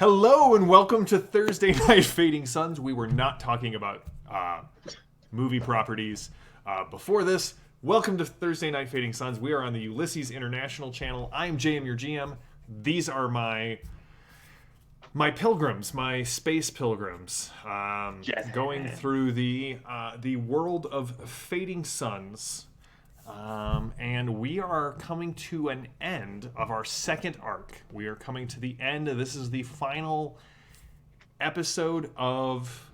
Hello and welcome to Thursday Night Fading Suns. We were not talking about movie properties before this. Welcome to Thursday Night Fading Suns. We are on the Ulysses International channel. I'm JM, your GM. These are my pilgrims, my space pilgrims, going through the world of Fading Suns. And we are coming to an end of our second arc. We are coming to the end. This is the final episode of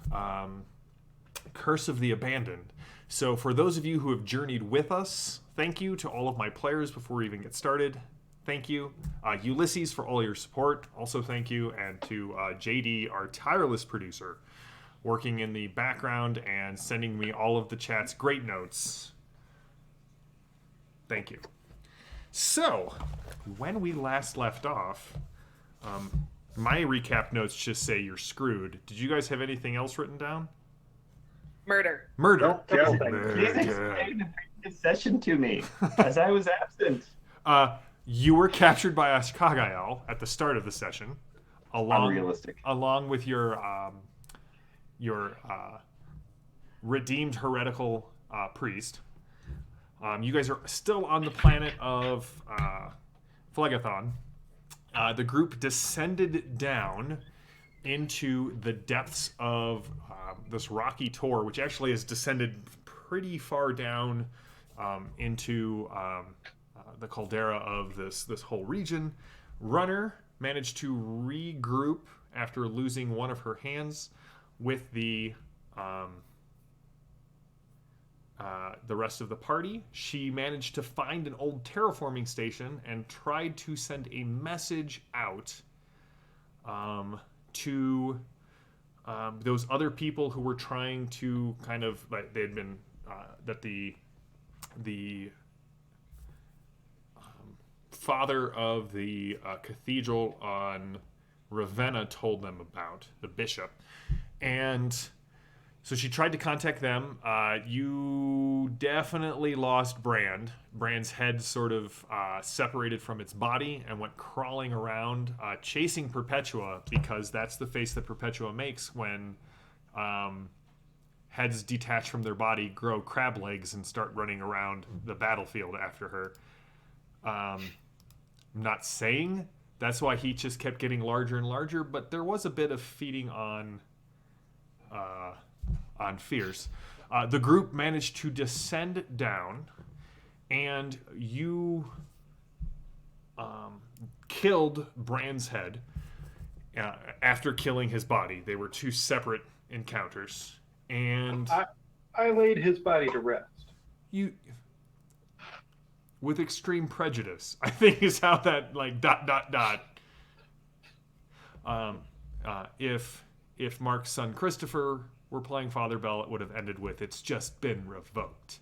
Curse of the Abandoned. So for those of you who have journeyed with us, thank you to all of my players before we even get started. Thank you. Ulysses for all your support. Also thank you. And to JD, our tireless producer, working in the background and sending me all of the chat's great notes. Thank you. So, when we last left off, my recap notes just say you're screwed. Did you guys have anything else written down? Murder. Don't kill me. Please explain the previous session to me, as I was absent. You were captured by Ashkagael at the start of the session, Unrealistic. along with your redeemed heretical priest. You guys are still on the planet of Phlegathon. The group descended down into the depths of this rocky tor, which actually has descended pretty far down into the caldera of this whole region. Runner managed to regroup after losing one of her hands with the rest of the party. She managed to find an old terraforming station and tried to send a message out to those other people who were trying to kind of, like, they had been that the father of the cathedral on Ravenna told them about, the bishop. And so she tried to contact them. You definitely lost Brand. Brand's head sort of separated from its body and went crawling around, chasing Perpetua, because that's the face that Perpetua makes when heads detach from their body, grow crab legs, and start running around the battlefield after her. I'm not saying that's why he just kept getting larger and larger, but there was a bit of feeding on fears. The group managed to descend down, and you killed Brand's head after killing his body. They were two separate encounters, and I laid his body to rest. You, with extreme prejudice, I think is how that, like, ... If Mark's son Christopher were playing Father Bell, it would have ended with, "It's just been revoked."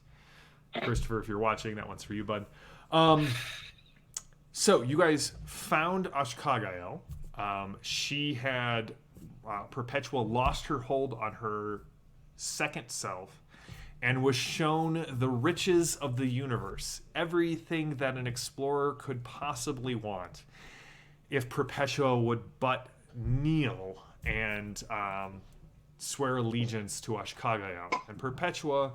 Christopher, if you're watching, that one's for you, bud. So you guys found Ashkagael. She had Perpetua lost her hold on her second self and was shown the riches of the universe, everything that an explorer could possibly want, if Perpetua would but kneel and swear allegiance to Ashkagael. And Perpetua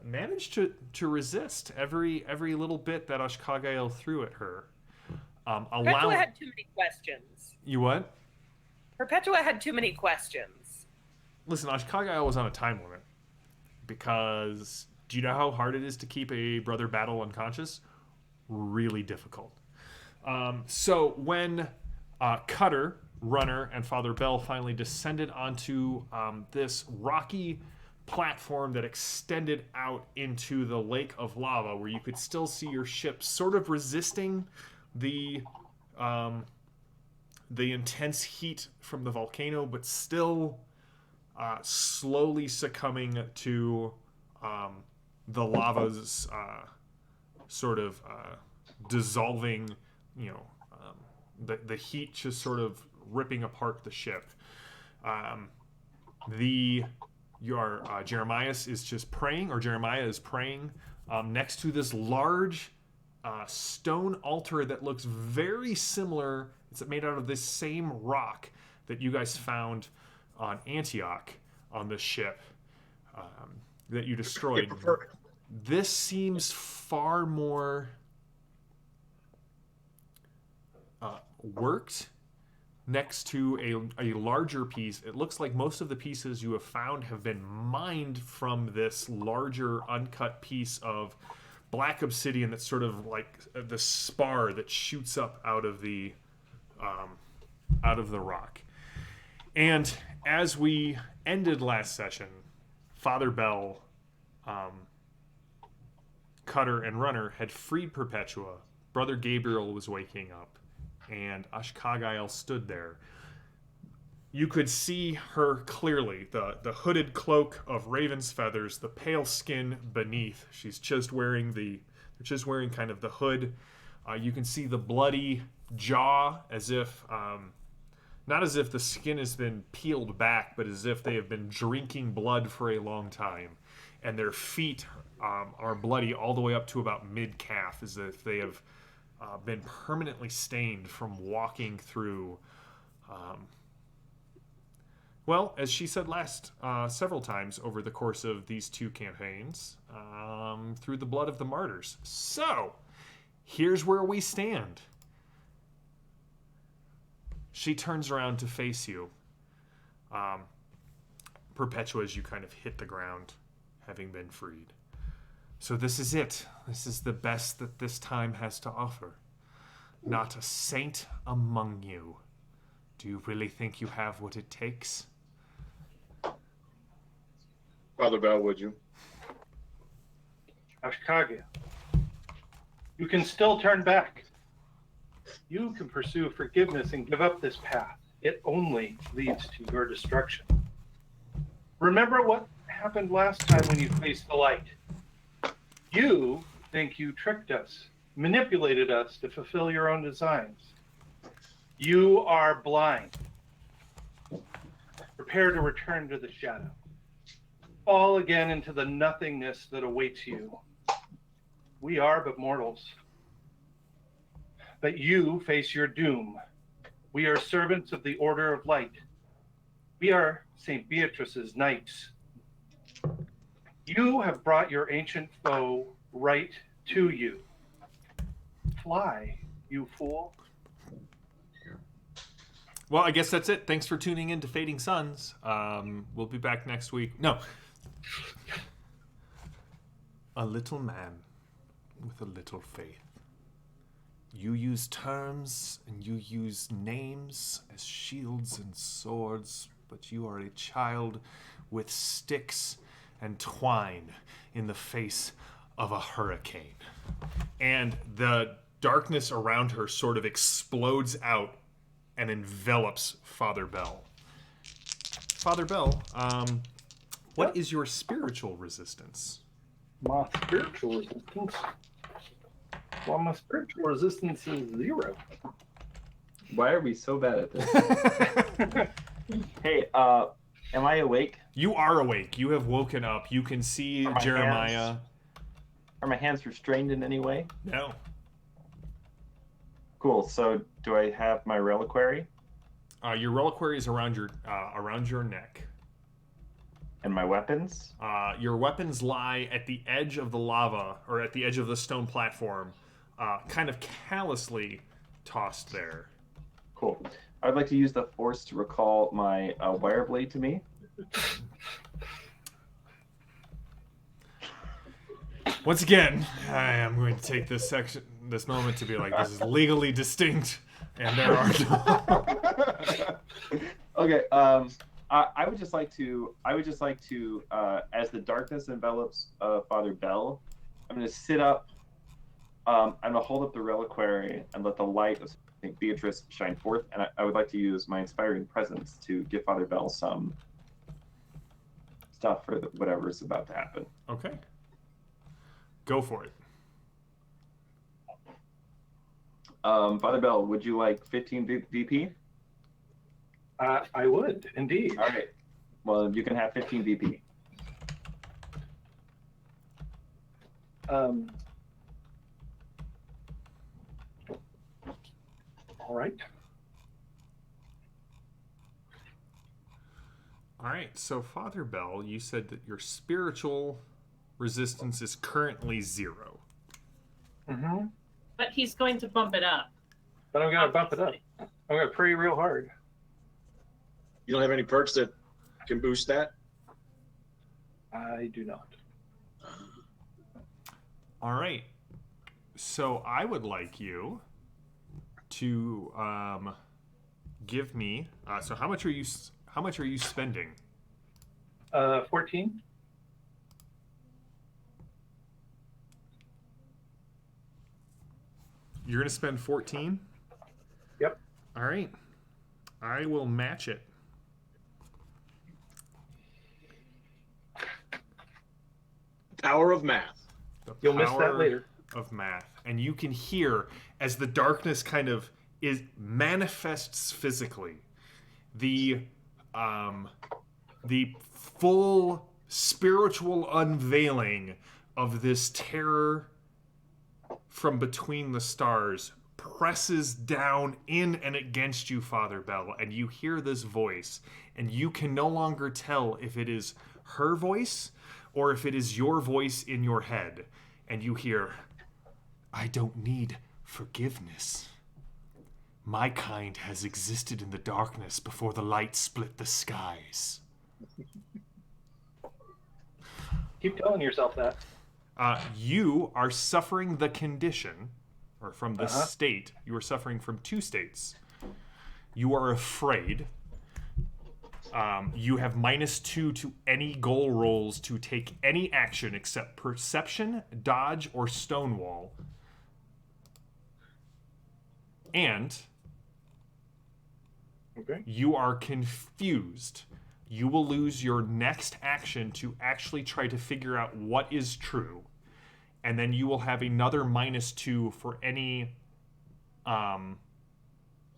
managed to resist every little bit that Ashkagael threw at her. Perpetua had too many questions. You what? Perpetua had too many questions. Listen, Ashkagael was on a time limit, because do you know how hard it is to keep a brother battle unconscious? Really difficult. So when Cutter, Runner, and Father Bell finally descended onto this rocky platform that extended out into the lake of lava, where you could still see your ship sort of resisting the intense heat from the volcano, but still slowly succumbing to the lava's sort of dissolving, the heat just sort of ripping apart the ship. Jeremiah is just praying, or Jeremiah is praying next to this large stone altar that looks very similar. It's made out of this same rock that you guys found on Antioch on the ship that you destroyed. This seems far more worked next to a larger piece. It looks like most of the pieces you have found have been mined from this larger uncut piece of black obsidian that's sort of like the spar that shoots up out of the rock. And as we ended last session, Father Bell, Cutter, and Runner had freed Perpetua. Brother Gabriel was waking up, and Ashkagael stood there. You could see her clearly, the hooded cloak of raven's feathers, the pale skin beneath. She's just wearing kind of the hood. You can see the bloody jaw, as if not as if the skin has been peeled back, but as if they have been drinking blood for a long time. And their feet are bloody all the way up to about mid-calf, as if they have been permanently stained from walking through... well, as she said several times over the course of these two campaigns, through the blood of the martyrs. So, here's where we stand. She turns around to face you. Perpetua, as you kind of hit the ground, having been freed. So this is it. This is the best that this time has to offer. Not a saint among you. Do you really think you have what it takes? Father Bell, would you? Ashkagael, you can still turn back. You can pursue forgiveness and give up this path. It only leads to your destruction. Remember what happened last time when you faced the light. You think you tricked us, manipulated us to fulfill your own designs. You are blind. Prepare to return to the shadow. Fall again into the nothingness that awaits you. We are but mortals. But you face your doom. We are servants of the Order of Light. We are St. Beatrice's knights. You have brought your ancient foe right to you. Fly, you fool. Well, I guess that's it. Thanks for tuning in to Fading Suns. We'll be back next week. No. A little man with a little faith. You use terms and you use names as shields and swords, but you are a child with sticks and twine in the face of a hurricane. And the darkness around her sort of explodes out and envelops Father Bell. Father Bell, what is your spiritual resistance? My spiritual resistance? Well, my spiritual resistance is 0. Why are we so bad at this? Hey, am I awake? You are awake. You have woken up. You can see Jeremiah. Are my hands restrained in any way? No. Cool. So, do I have my reliquary? Your reliquary is around your neck. And my weapons? Your weapons lie at the edge of the lava, or at the edge of the stone platform, kind of callously tossed there. Cool. I'd like to use the force to recall my wire blade to me. Once again, I am going to take this moment to be like, this is legally distinct, and there are no... Okay. I would just like to, as the darkness envelops Father Bell, I'm going to sit up. I'm going to hold up the reliquary and let the light of St. Beatrice shine forth. And I would like to use my inspiring presence to give Father Bell some stuff for whatever is about to happen. Okay. Go for it. Father Bell, would you like 15 VP? I would, indeed. All right. Well, you can have 15 VP. All right. All right, so Father Bell, you said that your spiritual resistance is currently 0. Mm-hmm. But he's going to bump it up. But I'm going to bump it up. I'm going to pray real hard. You don't have any perks that can boost that? I do not. All right, so I would like you to give me. So how much are you spending? 14. You're gonna spend 14. Yep. All right, I will match it. Power of math. You'll miss that later. Of math, and you can hear as the darkness kind of manifests physically, the full spiritual unveiling of this terror from between the stars presses down in and against you, Father Bell, and you hear this voice, and you can no longer tell if it is her voice or if it is your voice in your head, and you hear, "I don't need forgiveness. My kind has existed in the darkness before the light split the skies." Keep telling yourself that. You are suffering the condition, or from the state. You are suffering from 2 states. You are afraid. You have -2 to any goal rolls to take any action except perception, dodge, or stonewall. And you are confused. You will lose your next action to actually try to figure out what is true. And then you will have another -2 for any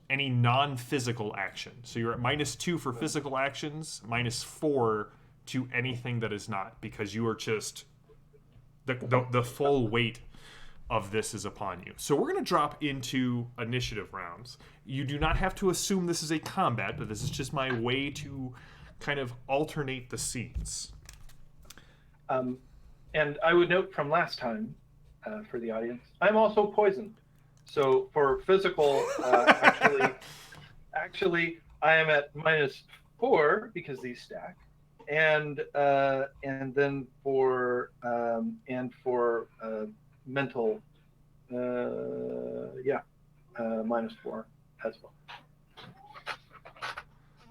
non-physical action. So you're at -2 for physical actions, -4 to anything that is not, because you are just the full weight of this is upon you. So we're going to drop into initiative rounds. You do not have to assume this is a combat, but this is just my way to kind of alternate the scenes. And I would note from last time, for the audience, I'm also poisoned. So for physical, actually, I am at -4 because these stack, and then for mental, -4 as well.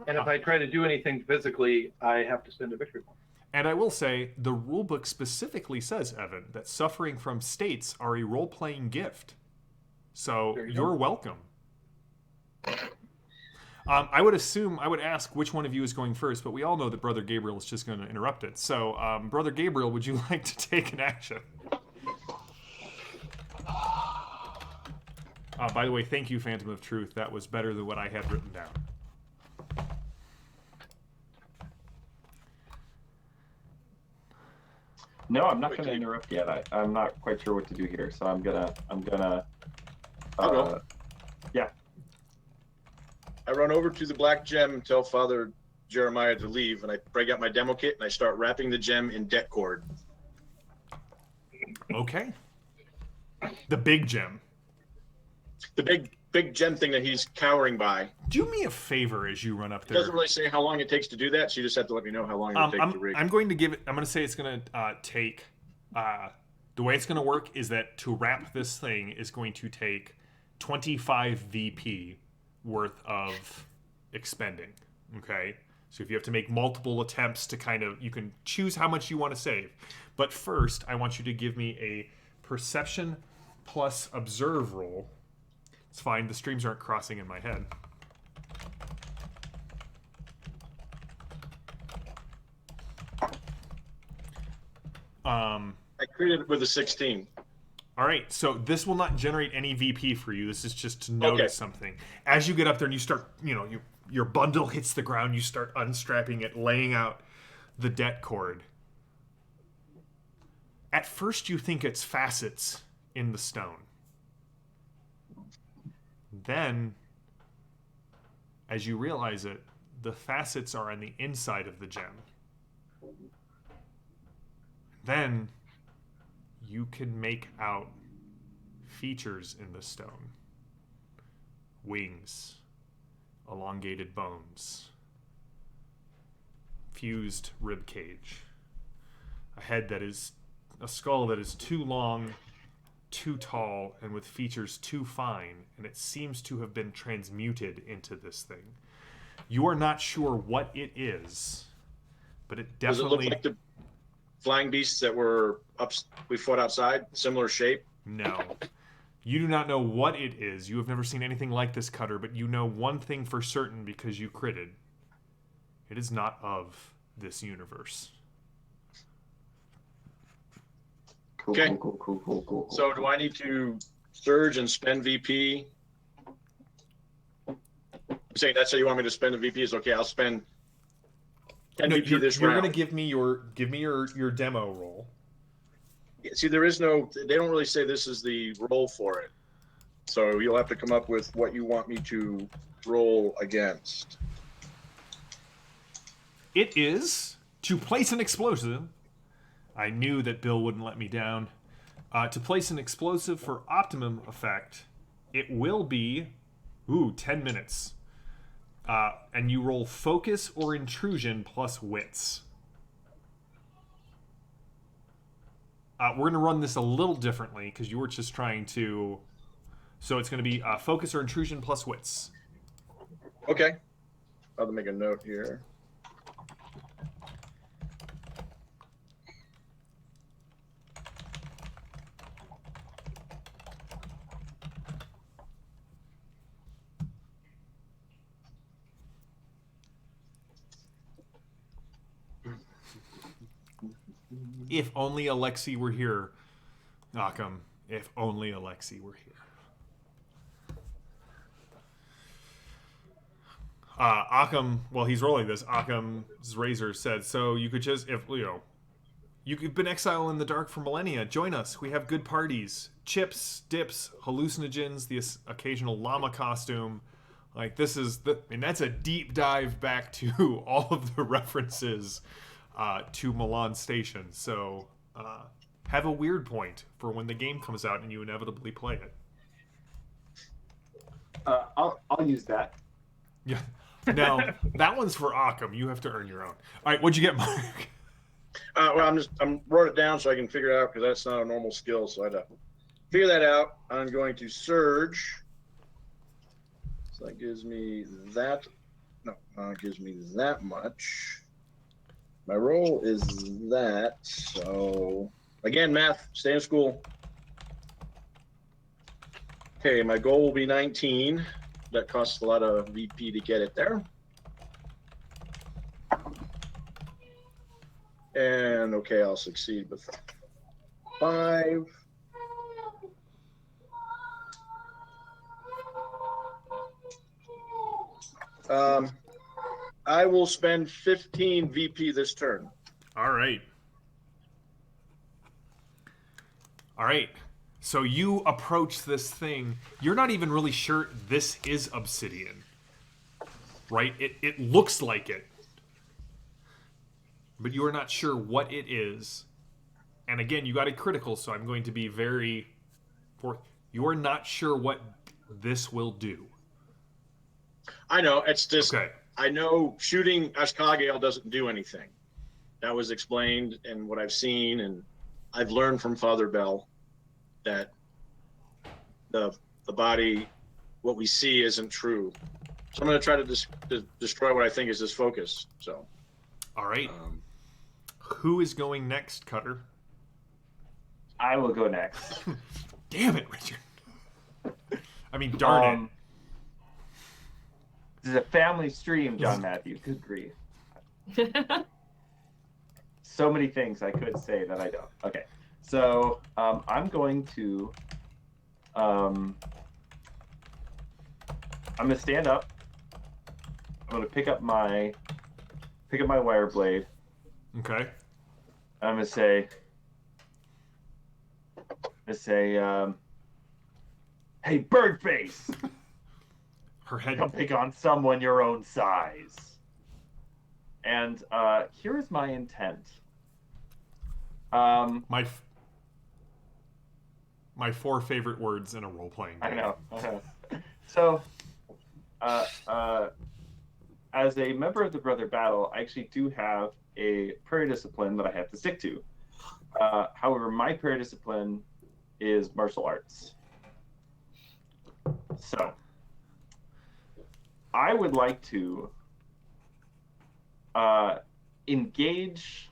And if I try to do anything physically, I have to spend a victory point. And I will say, the rulebook specifically says, Evan, that suffering from states are a role-playing gift. So you're welcome. I would ask which one of you is going first, but we all know that Brother Gabriel is just going to interrupt it. So, Brother Gabriel, would you like to take an action? By the way, thank you, Phantom of Truth. That was better than what I had written down. No, I'm not going to interrupt yet. I'm not quite sure what to do here, so I'm gonna. I'll go. Yeah. I run over to the black gem and tell Father Jeremiah to leave, and I break out my demo kit and I start wrapping the gem in debt cord. Okay. The big gem. The big gem thing that he's cowering by. Do me a favor as you run up there. It doesn't really say how long it takes to do that, so you just have to let me know how long it will take to rig. I'm going to say it's going to take... the way it's going to work is that to wrap this thing is going to take 25 VP worth of expending. Okay? So if you have to make multiple attempts to kind of... You can choose how much you want to save. But first, I want you to give me a perception plus observe roll. It's fine. The streams aren't crossing in my head. I created it with a 16. All right, so this will not generate any VP for you. This is just to notice something. As you get up there and you start, your bundle hits the ground, you start unstrapping it, laying out the debt cord. At first, you think it's facets in the stone. Then as you realize it, the facets are on the inside of the gem. Then you can make out features in the stone. Wings, elongated bones, fused rib cage, a skull that is too long, too tall, and with features too fine, and it seems to have been transmuted into this thing. You are not sure what it is, but it definitely... Does it look like the flying beasts that we fought outside? Similar shape? No. You do not know what it is. You have never seen anything like this, Cutter, but you know one thing for certain because you critted. It is not of this universe. Okay. Cool. So do I need to surge and spend VP? You're saying that's how you want me to spend the VP? Is okay, I'll spend 10 VP this round. You're going to give me your demo roll. See, they don't really say this is the roll for it. So you'll have to come up with what you want me to roll against. It is to place an explosive. I knew that Bill wouldn't let me down. To place an explosive for optimum effect, it will be 10 minutes. And you roll focus or intrusion plus wits. We're going to run this a little differently because you were just trying to... So it's going to be focus or intrusion plus wits. Okay. I'll make a note here. If only Alexi were here. Occam, if only Alexi were here. Occam, while he's rolling this, Occam's razor said, so you could just, you've been exiled in the dark for millennia. Join us. We have good parties. Chips, dips, hallucinogens, the occasional llama costume. Like, that's a deep dive back to all of the references to Milan Station. So have a weird point for when the game comes out and you inevitably play it. I'll use that. Yeah. Now, that one's for Occam. You have to earn your own. All right, what'd you get, Mark? Well, I'm wrote it down so I can figure it out because that's not a normal skill. So I had to figure that out. I'm going to surge. So that gives me that. No, it gives me that much. My roll is that. So again, math. Stay in school. Okay, my goal will be 19. That costs a lot of VP to get it there. And okay, I'll succeed with 5. I will spend 15 VP this turn. All right. So you approach this thing. You're not even really sure this is obsidian, right? It looks like it, but you are not sure what it is. And again, you got a critical, so I'm going to be very... You are not sure what this will do. I know, it's just... Okay. I know shooting Ashkagael doesn't do anything. That was explained in what I've seen, and I've learned from Father Bell that the body, what we see isn't true. So I'm going to try to destroy what I think is this focus. So, all right. Who is going next, Cutter? I will go next. Damn it, Richard. I mean, darn it. This is a family stream, John Matthew. Good grief. So many things I could say that I don't. Okay. So I'm going to I'm gonna stand up. I'm gonna pick up my wire blade. Okay. I'm gonna say hey, bird face. Her head. Come pick on someone your own size. And here is my intent. My 4 favorite words in a role-playing game. I know. So, as a member of the Brother Battle, I actually do have a prayer discipline that I have to stick to. However, my prayer discipline is martial arts. So, I would like to engage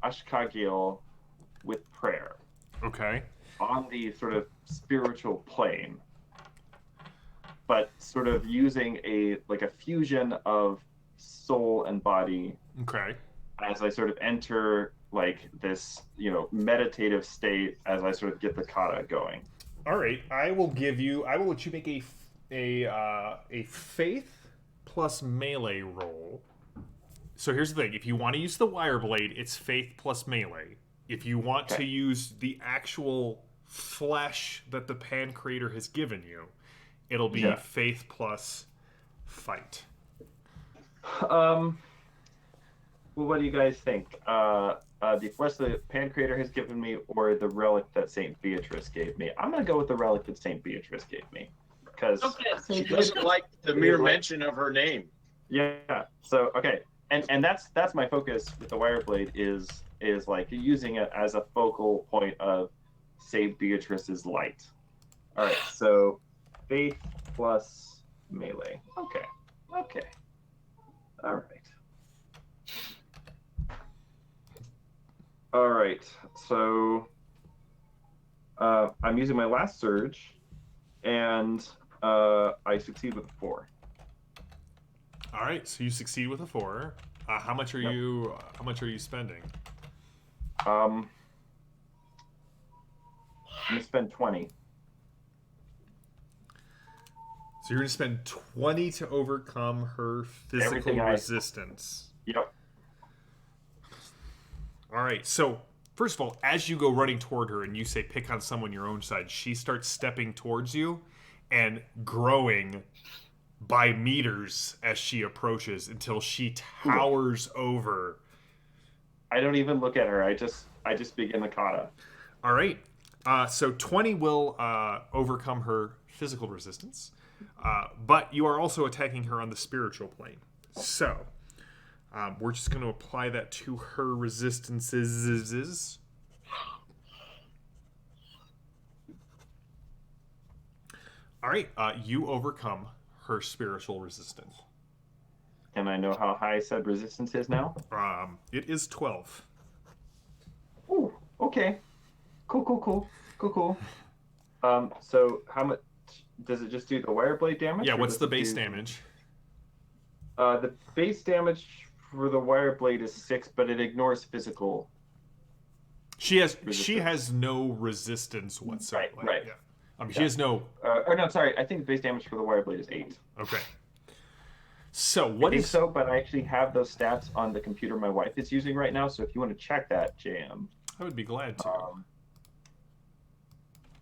Ashkagael with prayer. Okay. On the sort of spiritual plane, but sort of using a fusion of soul and body. Okay. As I sort of enter this, meditative state as I sort of get the kata going. All right, I will let you make a faith plus melee roll. So here's the thing: if you want to use the wire blade, it's faith plus melee. If you want to use the actual flesh that the Pan Creator has given you, it'll be faith plus fight. Well, what do you guys think? The flesh the Pan Creator has given me, or the relic that Saint Beatrice gave me? I'm gonna go with the relic that Saint Beatrice gave me, because she doesn't like the mere mention of her name. Yeah. So and that's my focus with the wire blade is using it as a focal point of Saint Beatrice's light. All right. So faith plus melee. Okay. All right. So I'm using my last surge, and I succeed with a 4. All right, so you succeed with a 4. How much are you spending? I'm gonna spend 20. So you're gonna spend 20 to overcome her physical resistance. Yep. All right, so first of all, as you go running toward her and you say pick on someone your own side, she starts stepping towards you and growing by meters as she approaches until she towers over. I don't even look at her. I just begin the kata. All right. So 20 will overcome her physical resistance, but you are also attacking her on the spiritual plane. So we're just going to apply that to her resistances. All right. You overcome her spiritual resistance. Can I know how high said resistance is now? It is 12. Ooh, okay. Cool. So how much does it just do the wire blade damage? Yeah, what's the base damage? The base damage for the wire blade is 6, but it ignores physical. She has no resistance whatsoever. Right. Yeah. She has no. I think the base damage for the wire blade is 8. Okay. So but I actually have those stats on the computer my wife is using right now. So if you want to check that, JM, I would be glad to.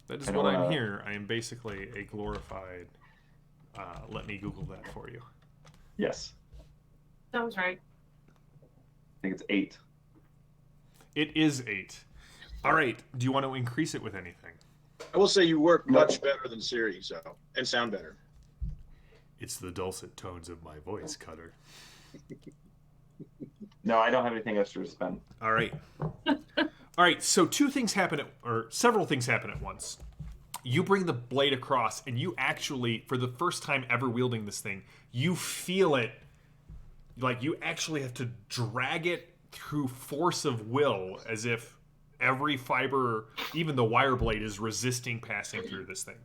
That is what I'm here. I am basically a glorified. Let me Google that for you. Yes. Sounds right. I think it's 8. It is 8. All right. Do you want to increase it with anything? I will say you work much better than Siri, and sound better. It's the dulcet tones of my voice, Cutter. No, I don't have anything else to spend. All right. All right, so several things happen at once. You bring the blade across, and you actually, for the first time ever wielding this thing, you feel it, like you actually have to drag it through force of will, as if every fiber, even the wire blade, is resisting passing through this thing.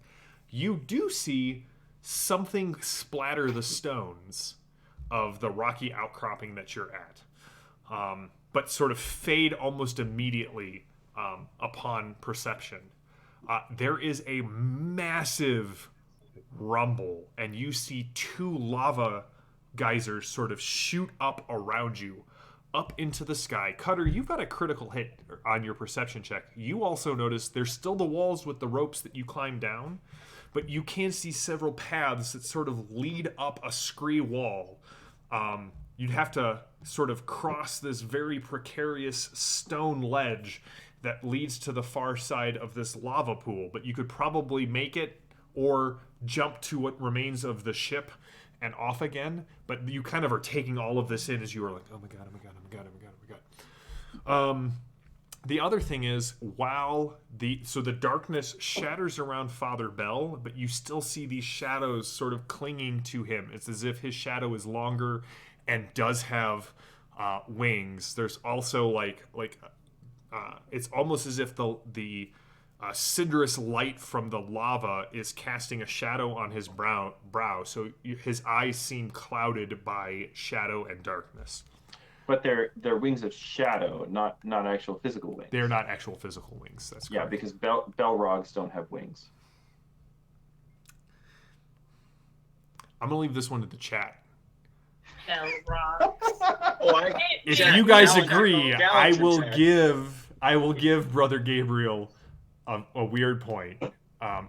You do see something splatter the stones of the rocky outcropping that you're at, but sort of fade almost immediately upon perception. There is a massive rumble, and you see 2 lava geysers sort of shoot up around you, up into the sky. Cutter, you've got a critical hit on your perception check. You also notice there's still the walls with the ropes that you climbed down, but you can see several paths that sort of lead up a scree wall. You'd have to sort of cross this very precarious stone ledge that leads to the far side of this lava pool, but you could probably make it or jump to what remains of the ship and off again. But you kind of are taking all of this in as you are like, oh my god, oh my god, oh my god, oh my god, oh my god. The other thing is, while the darkness shatters around Father Bell, but you still see these shadows sort of clinging to him. It's as if his shadow is longer and does have wings. There's also it's almost as if the cinderous light from the lava is casting a shadow on his brow. So his eyes seem clouded by shadow and darkness. But they're wings of shadow, not actual physical wings. They're not actual physical wings. That's correct. Yeah, because Belrogs don't have wings. I'm gonna leave this one to the chat. Belrogs. If you guys agree, I will give Brother Gabriel a weird point.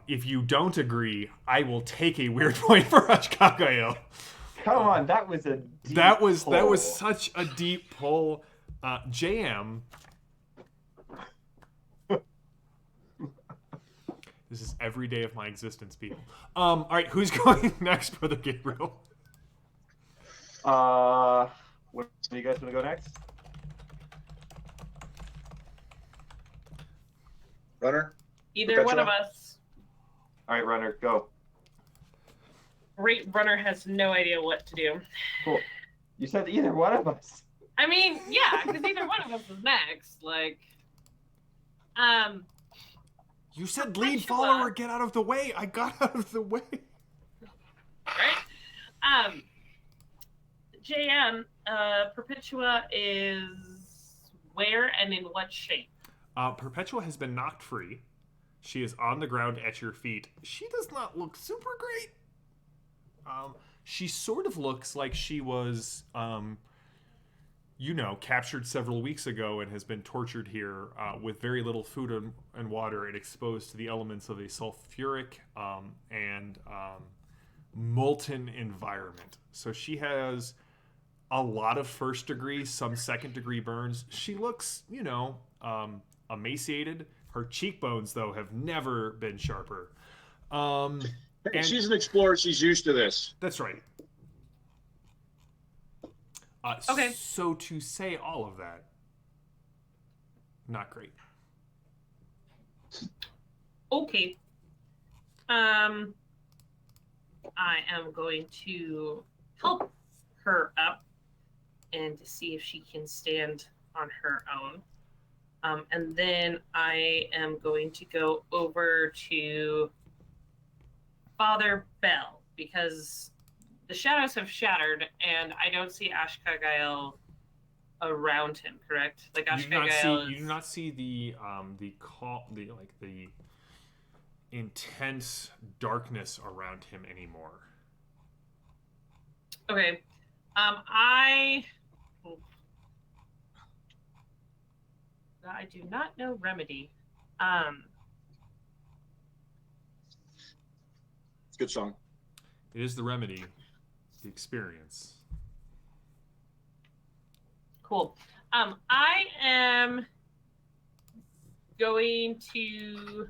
If you don't agree, I will take a weird point for Ashkagael. Come on, that was a deep that was pull. such a deep pull. JM. This is every day of my existence, people. All right, who's going next, Brother Gabriel? What do you guys want to go next? Runner? Either one of us. All right, Runner, go. Runner has no idea what to do. Cool. You said either one of us. I mean, yeah, because either one of us is next. Like, You said lead follower, get out of the way. I got out of the way. Right? JM, Perpetua is where and in what shape? Perpetua has been knocked free. She is on the ground at your feet. She does not look super great. She sort of looks like she was, captured several weeks ago and has been tortured here with very little food and water and exposed to the elements of a sulfuric and molten environment. So she has a lot of first degree, some second degree burns. She looks, emaciated. Her cheekbones, though, have never been sharper. And she's an explorer. She's used to this. That's right. Okay. So to say all of that, not great. Okay. I am going to help her up and to see if she can stand on her own. And then I am going to go over to Father Bell, because the shadows have shattered and I don't see Ashkagael around him, correct? Like Ashkagael you do not see the intense darkness around him anymore. Okay. I do not know Remedy. It's a good song. It is the Remedy, the experience. Cool. I am going to.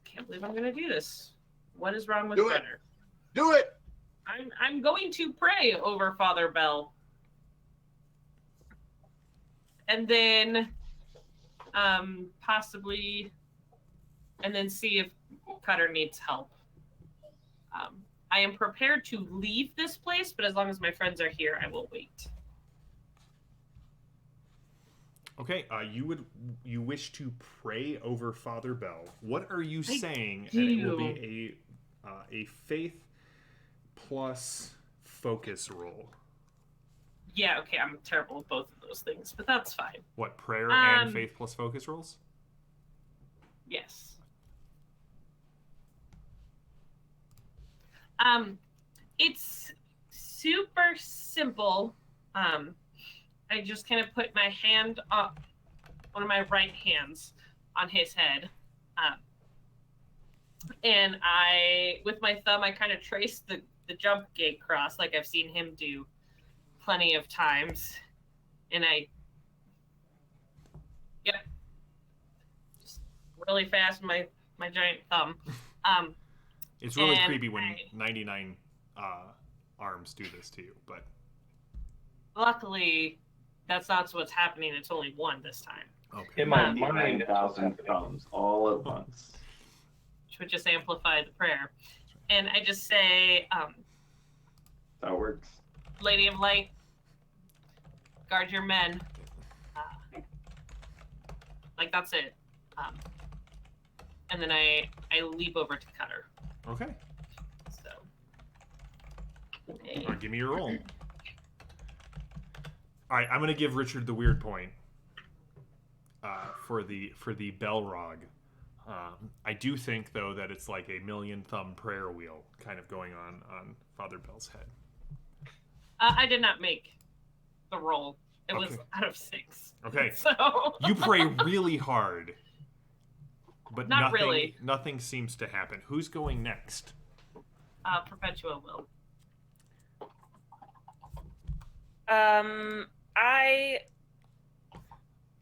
Can't believe I'm going to do this. What is wrong with Brenner? Do it. I'm going to pray over Father Bell. And then possibly, and then see if Cutter needs help. I am prepared to leave this place, but as long as my friends are here, I will wait. Okay, you wish to pray over Father Bell. What are you saying? Do. And it will be a faith plus focus roll. Yeah, okay, I'm terrible with both of those things, but that's fine. What, prayer and faith plus focus rolls? Yes. It's super simple. I just kind of put my hand up, one of my right hands, on his head, And with my thumb, I kind of trace the jump gate cross like I've seen him do plenty of times. And yep, just really fast, my giant thumb. It's really creepy when 99 arms do this to you, but luckily, that's not what's happening. It's only one this time. Okay. In my mind, 9,000 thumbs all at once. Which would just amplify the prayer. And I just say, That works. Lady of Light, guard your men. Like, that's it. And then I leap over to cut her. Okay. So. All right, give me your roll. All right, I'm gonna give Richard the weird point for the Belrog. I do think though that it's like a million thumb prayer wheel kind of going on Father Bell's head. I did not make the roll. It Okay. was out of 6. Okay. So You pray really hard, but Not nothing really. nothing seems to happen. Who's going next? Perpetua will. I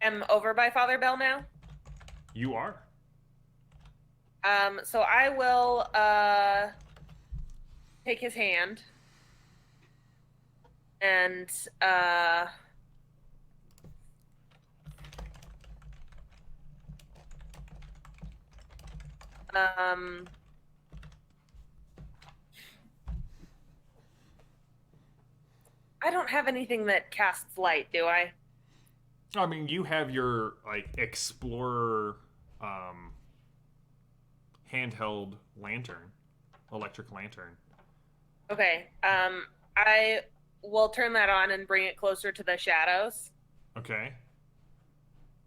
am over by Father Bell now. You are. So I will take his hand and I don't have anything that casts light, do I? I mean, you have your like explorer handheld lantern, electric lantern. Okay. I will turn that on and bring it closer to the shadows. Okay.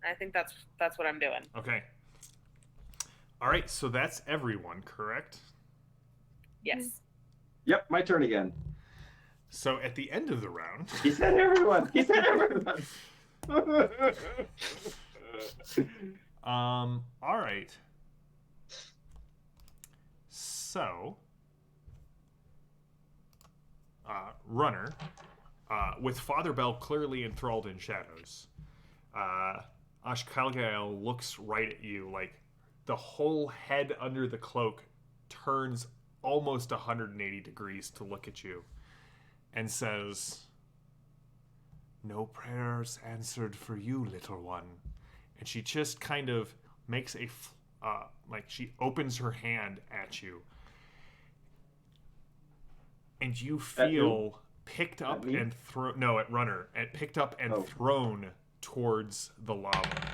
I think that's what I'm doing. Okay. All right, so that's everyone, correct? Yes. Yep, my turn again. So at the end of the round, He said everyone. He said everyone. all right. So, Runner, with Father Bell clearly enthralled in shadows, Ashkagael looks right at you, like the whole head under the cloak turns almost 180 degrees to look at you, and says, "No prayers answered for you, little one." And she just kind of makes like she opens her hand at you. And you feel picked up and thrown. No, at Runner. And picked up and thrown towards the lava.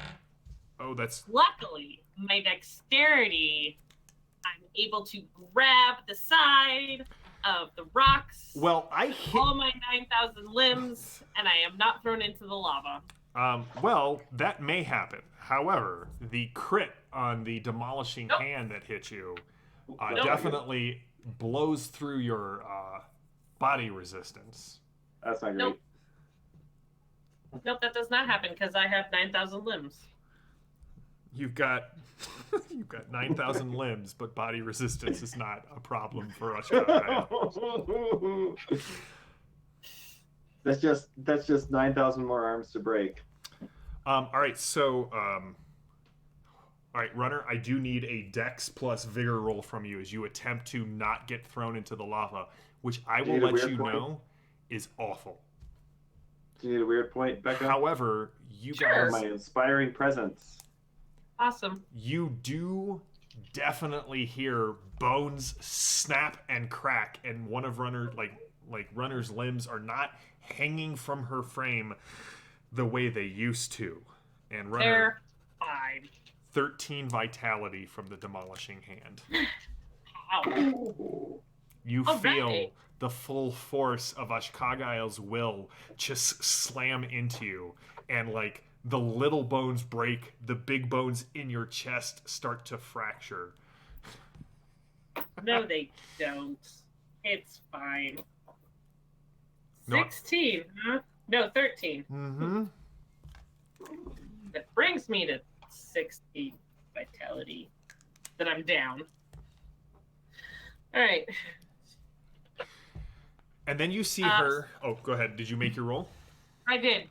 Oh, that's. Luckily, my dexterity, I'm able to grab the side of the rocks. Well, I hit. All my 9,000 limbs, and I am not thrown into the lava. Well, that may happen. However, the crit on the demolishing Nope. hand that hit you Nope. definitely blows through your body resistance. That's not great. Nope. Nope, that does not happen because I have 9,000 limbs. You've got 9,000 limbs, but body resistance is not a problem for us. That's just 9,000 more arms to break. All right, so all right, Runner, I do need a Dex plus Vigor roll from you as you attempt to not get thrown into the lava, which I will let you know is awful. Do you need a weird point, Becca? However, you Sure. guys, My inspiring presence. Awesome. you do definitely hear bones snap and crack, and one of Runner's limbs are not hanging from her frame the way they used to. And Runner, They're fine. 13 vitality from the demolishing hand. Ow. You All feel right. the full force of Ashkagael's will just slam into you, and like the little bones break, the big bones in your chest start to fracture. No, they don't. It's fine. No. 16, huh? No, 13. Mm-hmm. That brings me to 16 vitality. That I'm down. All right. And then you see her. Oh, go ahead. Did you make your roll? I did.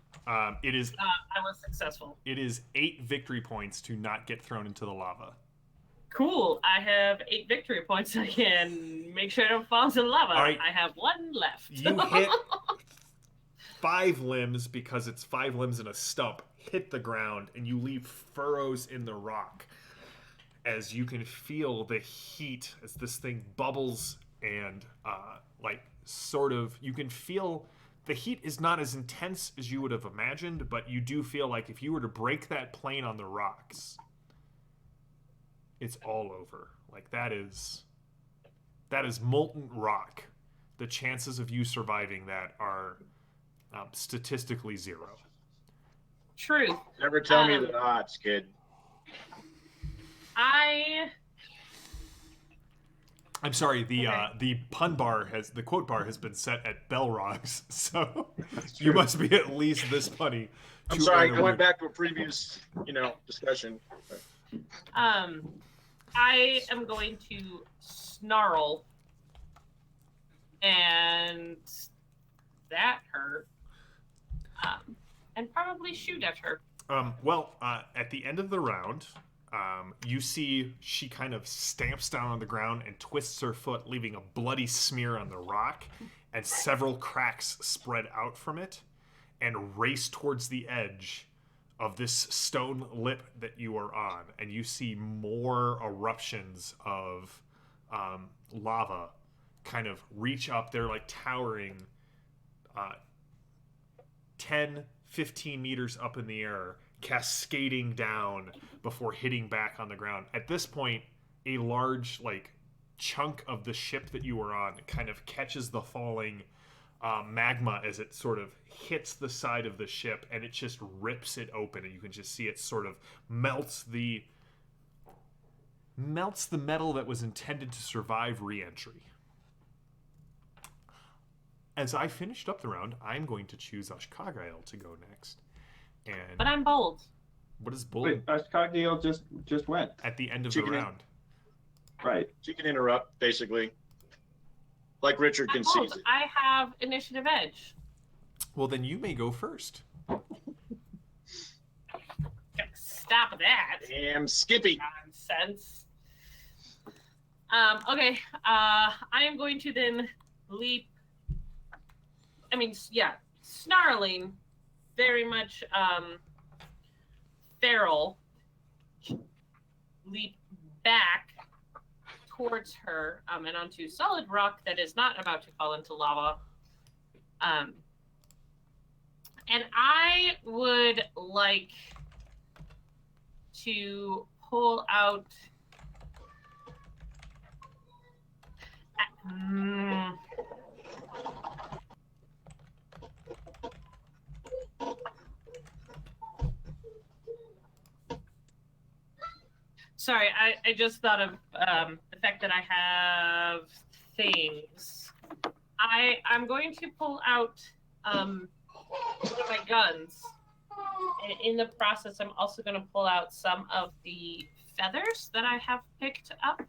It is. I was successful. It is 8 victory points to not get thrown into the lava. Cool. I have 8 victory points. I can make sure I don't fall into the lava. All right. I have 1 left. You hit 5 limbs because it's 5 limbs and a stump. Hit the ground, and you leave furrows in the rock as you can feel the heat as this thing bubbles and you can feel the heat is not as intense as you would have imagined, but you do feel like if you were to break that plane on the rocks, it's all over. Like that is molten rock. The chances of you surviving that are statistically 0. Truth. Never tell me the odds, kid. I'm sorry. The pun bar the quote bar has been set at Belrogs, so you must be at least this punny. I'm sorry. I went back to a previous, discussion. I am going to snarl, and that hurt. And probably shoot at her. At the end of the round, you see she kind of stamps down on the ground and twists her foot, leaving a bloody smear on the rock, and several cracks spread out from it, and race towards the edge of this stone lip that you are on. And you see more eruptions of lava kind of reach up. They're like towering 10, 15 meters up in the air, cascading down before hitting back on the ground. At this point, a large chunk of the ship that you were on kind of catches the falling magma as it sort of hits the side of the ship, and it just rips it open, and you can just see it sort of melts the metal that was intended to survive re-entry. As I finished up the round, I'm going to choose Ashkagael to go next. But I'm bold. What is bold? Wait, Ashkagael just went. At the end of the round. Right. She can interrupt, basically. Like Richard can seize it. I have initiative edge. Well, then you may go first. Stop that. Damn Skippy. Nonsense. Okay. I am going to then leap. Snarling, very much feral, leap back towards her and onto solid rock that is not about to fall into lava. And I would like to pull out. Sorry, I just thought of the fact that I have things. I'm going to pull out one of my guns. And in the process, I'm also going to pull out some of the feathers that I have picked up.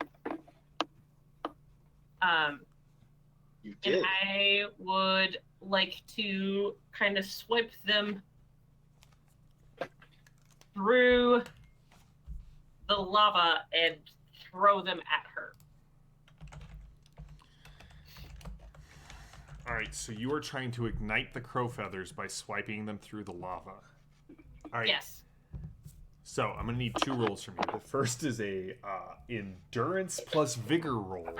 You did. And I would like to kind of swipe them through the lava and throw them at her. All right, so you are trying to ignite the crow feathers by swiping them through the lava. All right. Yes. So I'm gonna need 2 rolls from you. The first is a endurance plus vigor roll,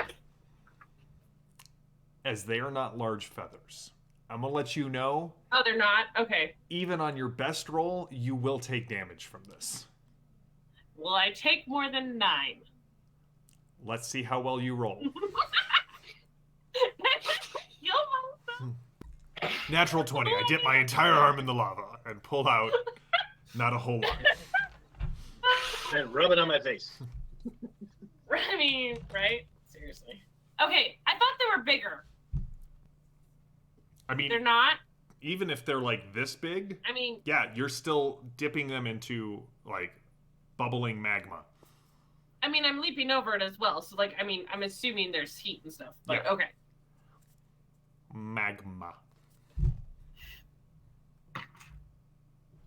as they are not large feathers. I'm gonna let you know. Oh, they're not? Okay. Even on your best roll, you will take damage from this. Will I take more than 9? Let's see how well you roll. You're welcome. Natural 20. I dip my entire arm in the lava and pull out not a whole lot. And rub it on my face. I mean, right? Seriously. Okay, I thought they were bigger. I mean, They're not? even if they're like this big, I mean, yeah, you're still dipping them into like bubbling magma. I mean, I'm leaping over it as well. So, like, I mean, I'm assuming there's heat and stuff. But Yeah. okay. Magma.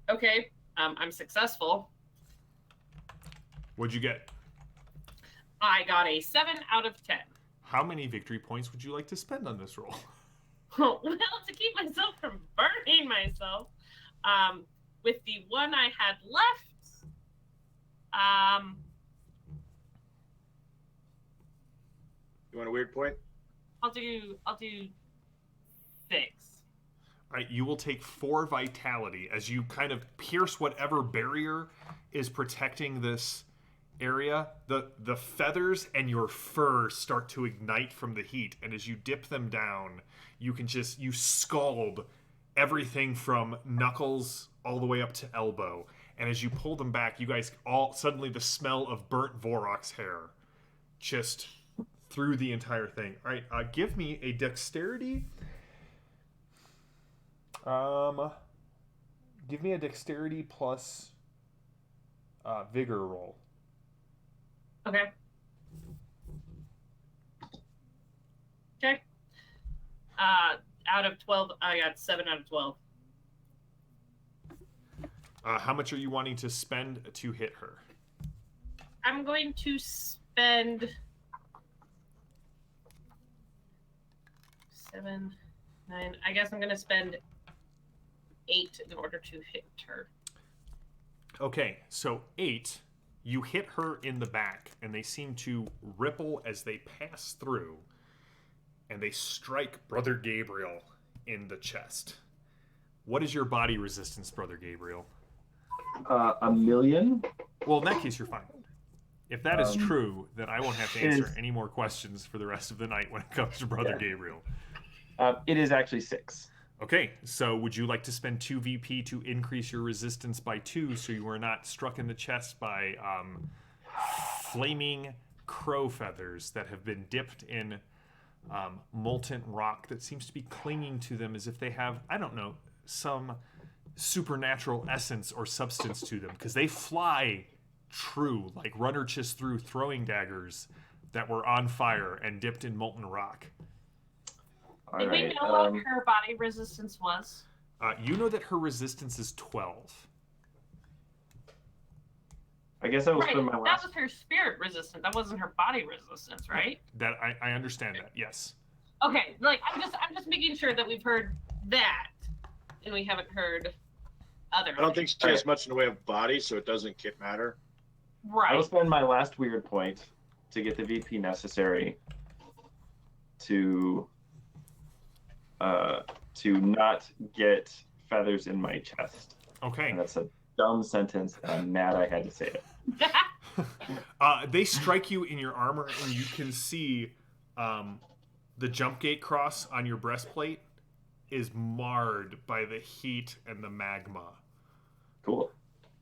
Okay. I'm successful. What'd you get? I got a 7 out of 10. How many victory points would you like to spend on this roll? Well, to keep myself from burning myself, with the one I had left, You want a weird point? I'll do 6. All right, you will take 4 vitality as you kind of pierce whatever barrier is protecting this area. The feathers and your fur start to ignite from the heat, and as you dip them down, you scald everything from knuckles all the way up to elbow. And as you pull them back, you guys all suddenly the smell of burnt Vorok's hair just through the entire thing. All right, give me a dexterity. Give me a dexterity plus vigor roll. Okay. Okay. Out of 12, I got 7 out of 12. How much are you wanting to spend to hit her? I'm going to spend 7, 9. I guess I'm going to spend 8 in order to hit her. Okay, so 8. You hit her in the back, and they seem to ripple as they pass through, and they strike Brother Gabriel in the chest. What is your body resistance, Brother Gabriel? 1,000,000. Well, in that case, you're fine. If that is true, then I won't have to answer any more questions for the rest of the night when it comes to Brother Gabriel. It is actually 6. Okay, so would you like to spend 2 VP to increase your resistance by 2 so you are not struck in the chest by flaming crow feathers that have been dipped in molten rock that seems to be clinging to them as if they have, I don't know, some supernatural essence or substance to them, because they fly true, like runner just through throwing daggers that were on fire and dipped in molten rock. Did we know what her body resistance was? You know that her resistance is 12. I guess I will spend my That last. was her spirit resistance. That wasn't her body resistance, right? That I understand that. Yes. Okay, like I'm just making sure that we've heard that, and we haven't heard other. I don't think she has much in the way of body, so it doesn't matter. Right. I will spend my last weird point to get the VP necessary to not get feathers in my chest. Okay. And that's a dumb sentence, and I'm mad I had to say it. They strike you in your armor, and you can see the jump gate cross on your breastplate is marred by the heat and the magma. Cool.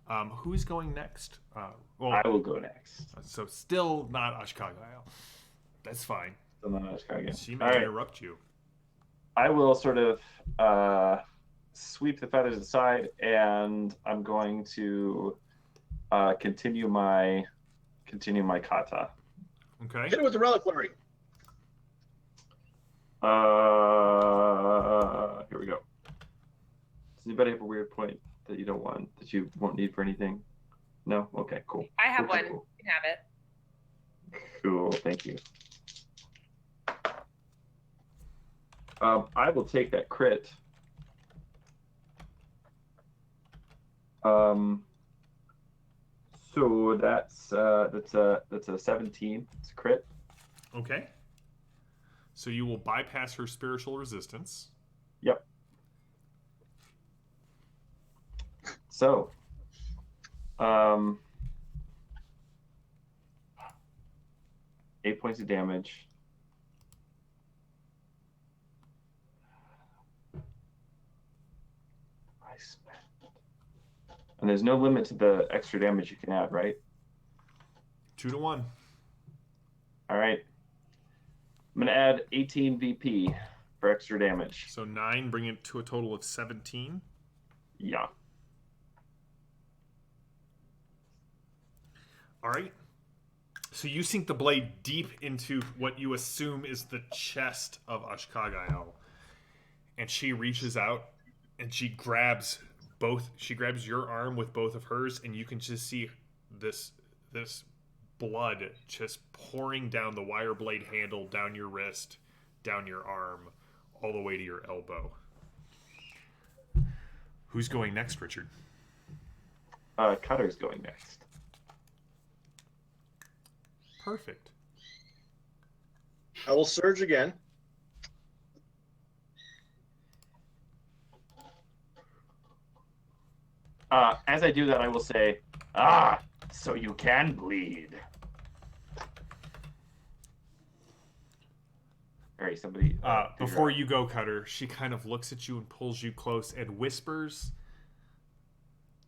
Who's going next? I will go next. So still not Ashkagael. That's fine. Still not Ashkagael. She may interrupt you. I will sort of sweep the feathers aside, and I'm going to continue my kata. Okay. Hit it with the reliquary. Here we go. Does anybody have a weird point that you don't want, that you won't need for anything? No? Okay, cool. I have Cool, one. cool. You can have it. Cool, thank you. I will take that crit. So that's a 17. It's a crit. Okay. So you will bypass her spiritual resistance. Yep. So, 8 points of damage. And there's no limit to the extra damage you can add, right? 2 to 1. All right. I'm going to add 18 VP for extra damage. So 9, bring it to a total of 17. Yeah. All right. So you sink the blade deep into what you assume is the chest of Ashkagael. And she reaches out and she grabs your arm with both of hers, and you can just see this blood just pouring down the wire blade handle, down your wrist, down your arm, all the way to your elbow. Who's going next, Richard? Cutter's going next. Perfect. I will surge again. As I do that, I will say, so you can bleed. All right, somebody. Before you go, Cutter, she kind of looks at you and pulls you close and whispers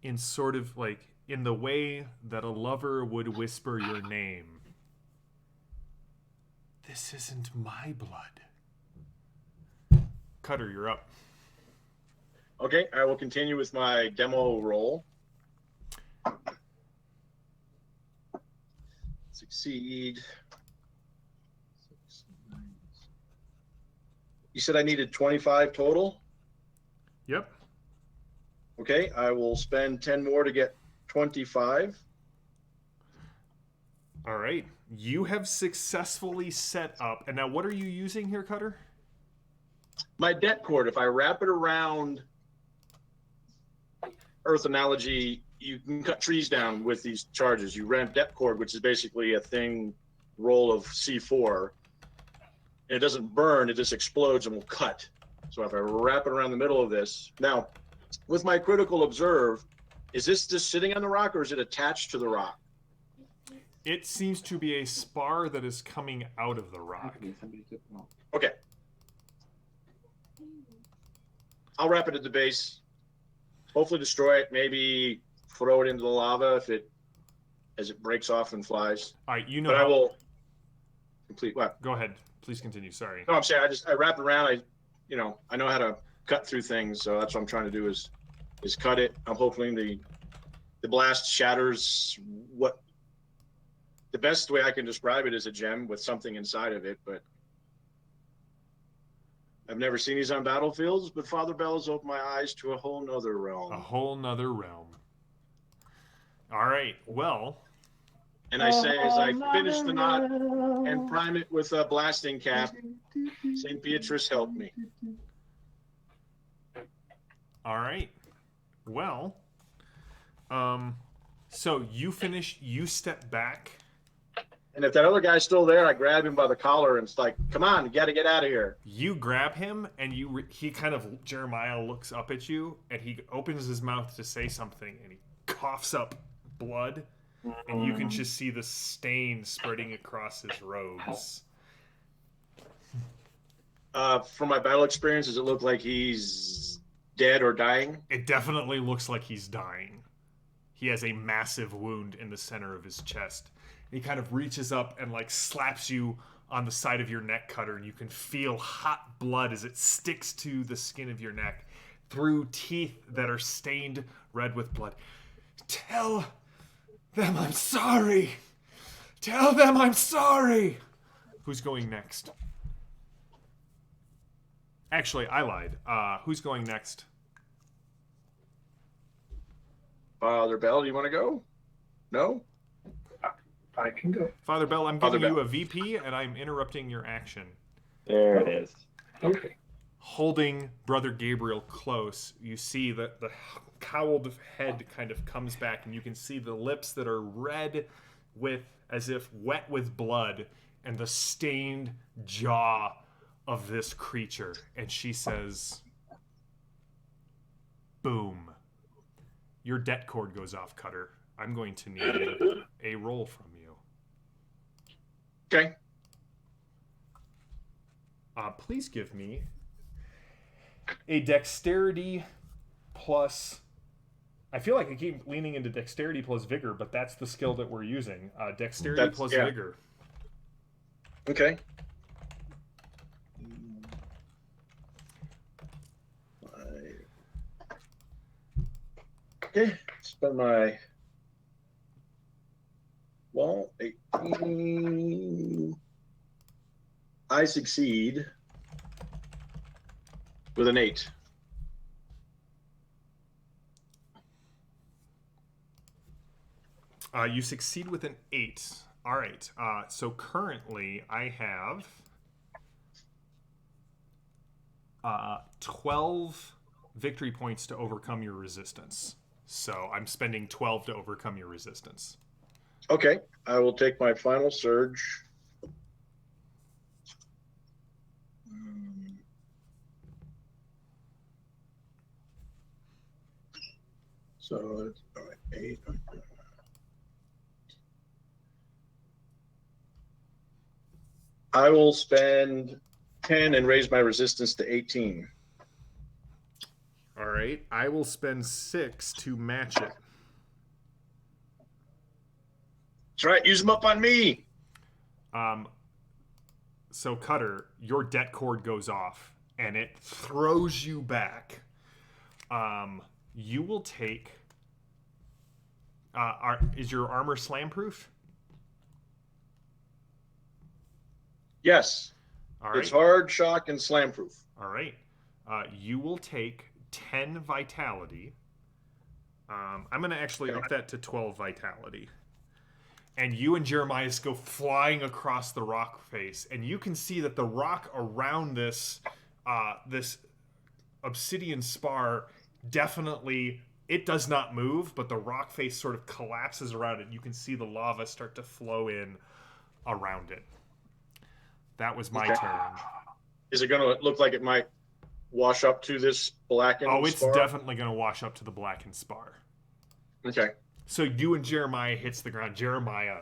in sort of like in the way that a lover would whisper your name. This isn't my blood. Cutter, you're up. Okay, I will continue with my demo roll. Succeed. You said I needed 25 total? Yep. Okay, I will spend 10 more to get 25. All right. You have successfully set up. And now what are you using here, Cutter? My det cord, if I wrap it around Earth analogy, you can cut trees down with these charges. You rent det cord, which is basically a thing roll of C4. And it doesn't burn, it just explodes and will cut. So if I wrap it around the middle of this. Now, with my critical observe, is this just sitting on the rock or is it attached to the rock? It seems to be a spar that is coming out of the rock. Okay. I'll wrap it at the base. Hopefully destroy it. Maybe throw it into the lava as it breaks off and flies. All right, you know. But I will complete what? Go ahead. Please continue. Sorry. No, I'm saying I wrap it around. I know how to cut through things, so that's what I'm trying to do is cut it. I'm hoping the blast shatters what the best way I can describe it is a gem with something inside of it, but I've never seen these on battlefields, but Father Bell has opened my eyes to a whole nother realm. A whole nother realm. All right, well. And I say as I finish the knot and prime it with a blasting cap, St. Beatrice, help me. All right. Well, so you finish, you step back. And if that other guy's still there, I grab him by the collar and it's like, come on, you got to get out of here. You grab him and he kind of, Jeremiah looks up at you and he opens his mouth to say something and he coughs up blood and you can just see the stain spreading across his robes. From my battle experience, does it look like he's dead or dying? It definitely looks like he's dying. He has a massive wound in the center of his chest. He kind of reaches up and like slaps you on the side of your neck, Cutter, and you can feel hot blood as it sticks to the skin of your neck through teeth that are stained red with blood. Tell them I'm sorry. Tell them I'm sorry. Who's going next? Actually, I lied. Who's going next? Father Bell, do you want to go? No? I can go. Father Bell, I'm giving you a VP, and I'm interrupting your action. There it is. Okay. Holding Brother Gabriel close, you see that the cowled head kind of comes back, and you can see the lips that are red with, as if wet with blood, and the stained jaw of this creature. And she says, boom. Your det cord goes off, Cutter. I'm going to need a roll from you. Okay. Please give me a dexterity plus... I feel like I keep leaning into dexterity plus vigor, but that's the skill that we're using. Dexterity plus vigor. Okay. Okay. Spend my... Well, 8, 9, I succeed with an 8. You succeed with an 8. All right. So currently I have 12 victory points to overcome your resistance. So I'm spending 12 to overcome your resistance. Okay, I will take my final surge. So it's 8. I will spend 10 and raise my resistance to 18. All right. I will spend 6 to match it. That's right. Use them up on me. So Cutter, your det cord goes off and it throws you back. You will take. Is your armor slam proof? Yes. All right. It's hard, shock, and slam proof. All right. You will take 10 vitality. I'm going to actually up that to 12 vitality. And you and Jeremiah go flying across the rock face, and you can see that the rock around this this obsidian spar definitely, it does not move, but the rock face sort of collapses around it. You can see the lava start to flow in around it. That was my turn. Is it going to look like it might wash up to this blackened spar? Oh, it's definitely going to wash up to the blackened spar. Okay. So you and Jeremiah hits the ground. Jeremiah,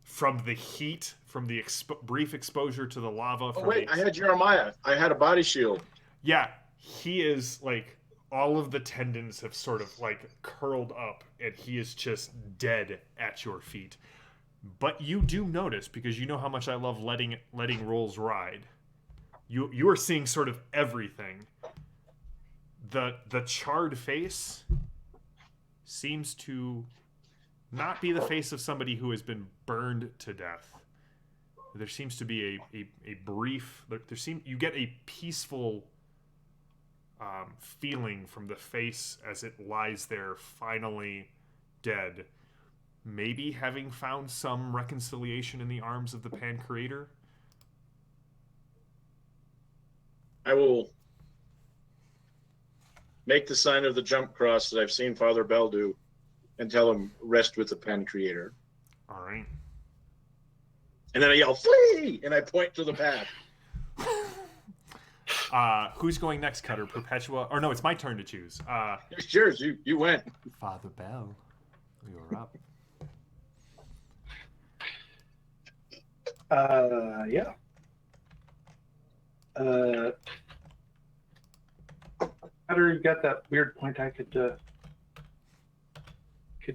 from the heat, from the brief exposure to the lava. Oh, wait, I had Jeremiah. I had a body shield. Yeah, he is all of the tendons have sort of curled up, and he is just dead at your feet. But you do notice, because you know how much I love letting rolls ride. You are seeing sort of everything. The charred face seems to not be the face of somebody who has been burned to death. There seems to be a brief. You get a peaceful feeling from the face as it lies there, finally dead. Maybe having found some reconciliation in the arms of the Pan Creator. I will make the sign of the jump cross that I've seen Father Bell do and tell him, rest with the Pan Creator. All right. And then I yell, flee! And I point to the path. Who's going next, Cutter? Perpetua? Or no, it's my turn to choose. It's yours. You went. Father Bell, you're up. Yeah. Cutter, you got that weird point I could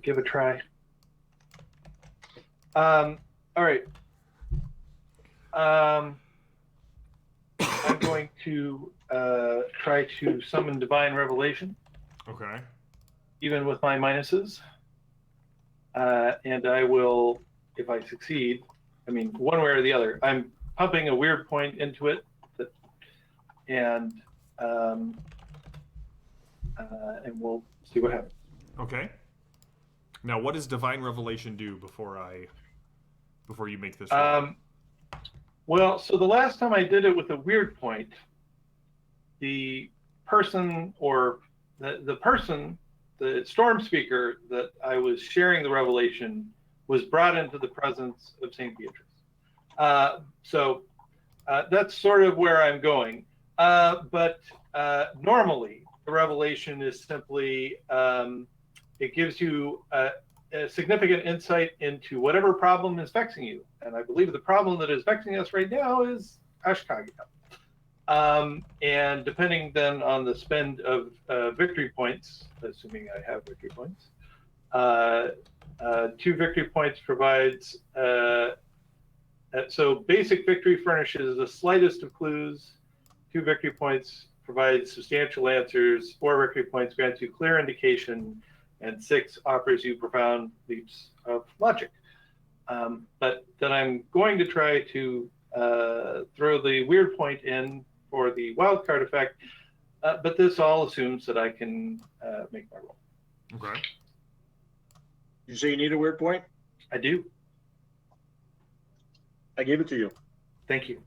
give a try. All right. I'm going to try to summon Divine Revelation. Okay. Even with my minuses. And I will, if I succeed, one way or the other, I'm pumping a weird point into it, and we'll see what happens. Okay. Now, what does Divine Revelation do before you make this? Well, so the last time I did it with a weird point, the person or the storm speaker that I was sharing the revelation was brought into the presence of St. Beatrice. So that's sort of where I'm going. But normally, the revelation is simply, it gives you a significant insight into whatever problem is vexing you. And I believe the problem that is vexing us right now is Ashkagael. And depending then on the spend of victory points, assuming I have victory points, 2 victory points provides, so basic victory furnishes the slightest of clues, 2 victory points provides substantial answers, 4 victory points grants you clear indication, and 6 offers you profound leaps of logic. But then I'm going to try to throw the weird point in for the wildcard effect. But this all assumes that I can make my roll. Okay. You say you need a weird point? I do. I gave it to you. Thank you.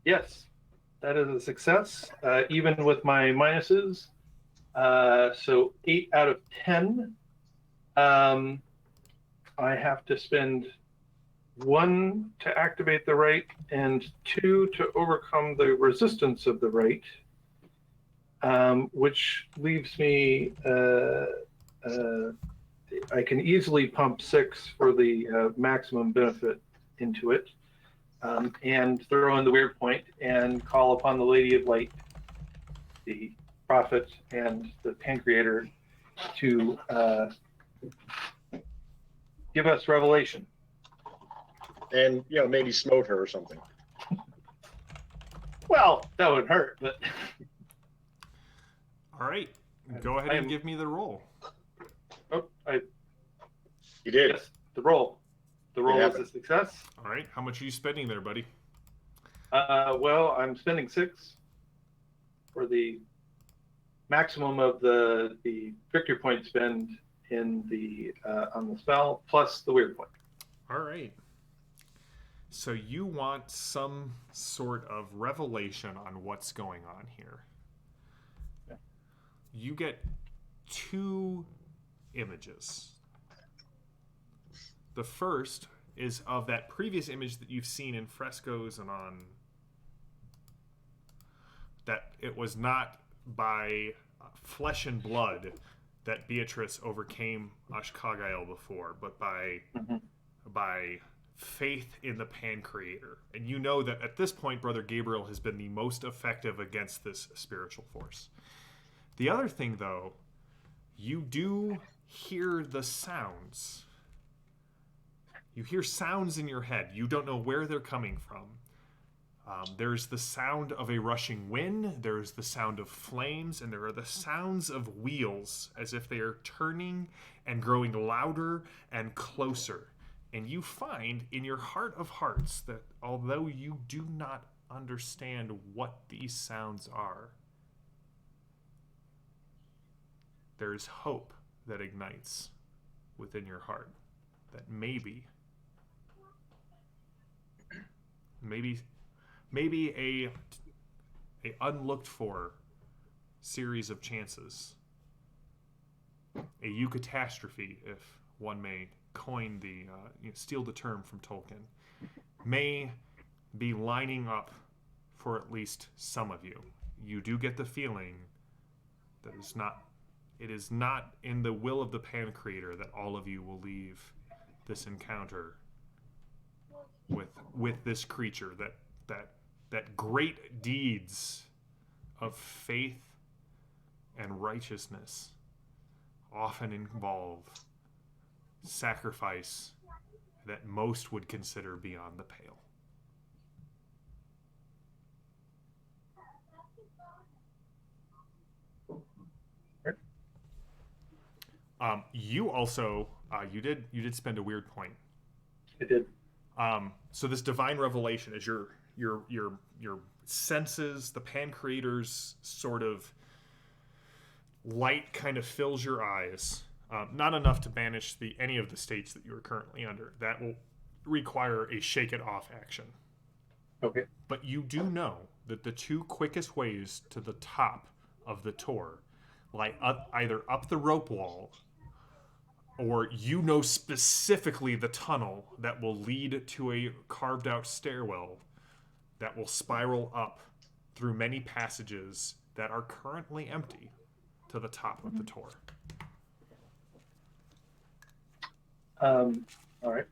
Yes, that is a success, even with my minuses. So 8 out of 10. I have to spend 1 to activate the rite and 2 to overcome the resistance of the rite, which leaves me, I can easily pump 6 for the maximum benefit into it, and throw in the weird point and call upon the Lady of Light, the prophet and the pancreator, to give us revelation. And, maybe smote her or something. Well, that would hurt, but... All right. Go ahead and give me the roll. Oh, You did. Yes, the roll. The roll is a success. All right. How much are you spending there, buddy? Well, I'm spending 6 for the maximum of the victory point spend in the on the spell, plus the weird point. All right. So you want some sort of revelation on what's going on here. Yeah. You get 2 images. The first is of that previous image that you've seen in frescoes and on that it was not by flesh and blood that Beatrice overcame Ashkagael before, but by faith in the Pancreator. And you know that at this point, Brother Gabriel has been the most effective against this spiritual force. The other thing, though, you do hear the sounds. You hear sounds in your head. You don't know where they're coming from. There's the sound of a rushing wind, there's the sound of flames, and there are the sounds of wheels as if they are turning and growing louder and closer. And you find in your heart of hearts that although you do not understand what these sounds are, there's hope that ignites within your heart that maybe a unlooked for series of chances, a eucatastrophe, if one may coin the steal the term from Tolkien, may be lining up for at least some of you. You do get the feeling that it is not in the will of the Pancreator that all of you will leave this encounter with this creature, that great deeds of faith and righteousness often involve sacrifice that most would consider beyond the pale. You also you did spend a weird point. I did. So this divine revelation is your senses, the Pancreator's sort of light kind of fills your eyes. Not enough to banish any of the states that you are currently under. That will require a shake it off action. Okay. But you do know that the 2 quickest ways to the top of the Tor lie either up the rope wall, or you know specifically the tunnel that will lead to a carved out stairwell that will spiral up through many passages that are currently empty to the top of the Tor. All right.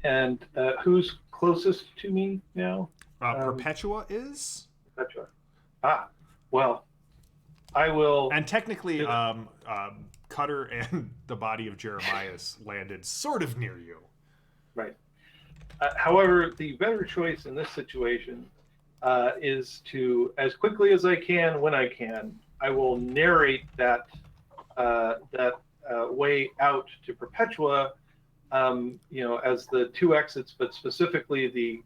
And who's closest to me now? Perpetua is? Perpetua. Well, I will... And technically, Cutter and the body of Jeremias landed sort of near you. Right. However, the better choice in this situation is to, as quickly as I can, when I can, I will narrate that way out to Perpetua, as the 2 exits, but specifically the,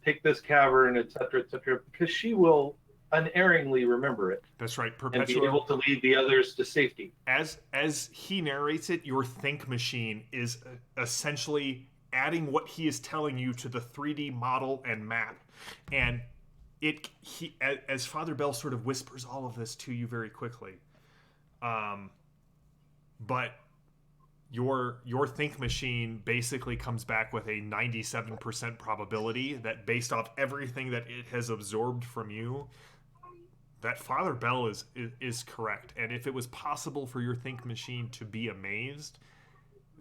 take this cavern, et cetera, because she will unerringly remember it. That's right, And be Perpetua. able to lead the others to safety. As he narrates it, your think machine is essentially adding what he is telling you to the 3D model and map, and as Father Bell sort of whispers all of this to you very quickly, but your think machine basically comes back with a 97% probability that, based off everything that it has absorbed from you, that Father Bell is correct. And if it was possible for your think machine to be amazed,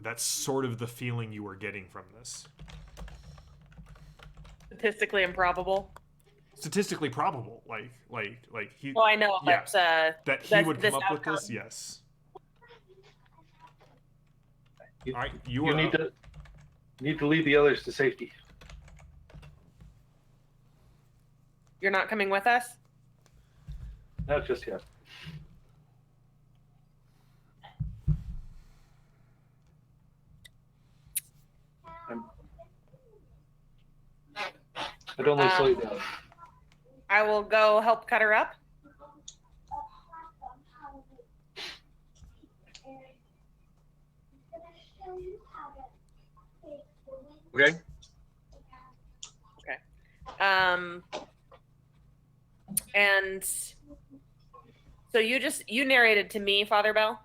that's sort of the feeling you were getting from this. Statistically improbable. Statistically probable, like he. Well, I know, yeah, but that he would come up with outcome. this. Yes. You, All right, you need to lead the others to safety. You're not coming with us? Not just yet. I'd only slow you down. I will go help cut her up. Okay. And so you narrated to me, Father Bell.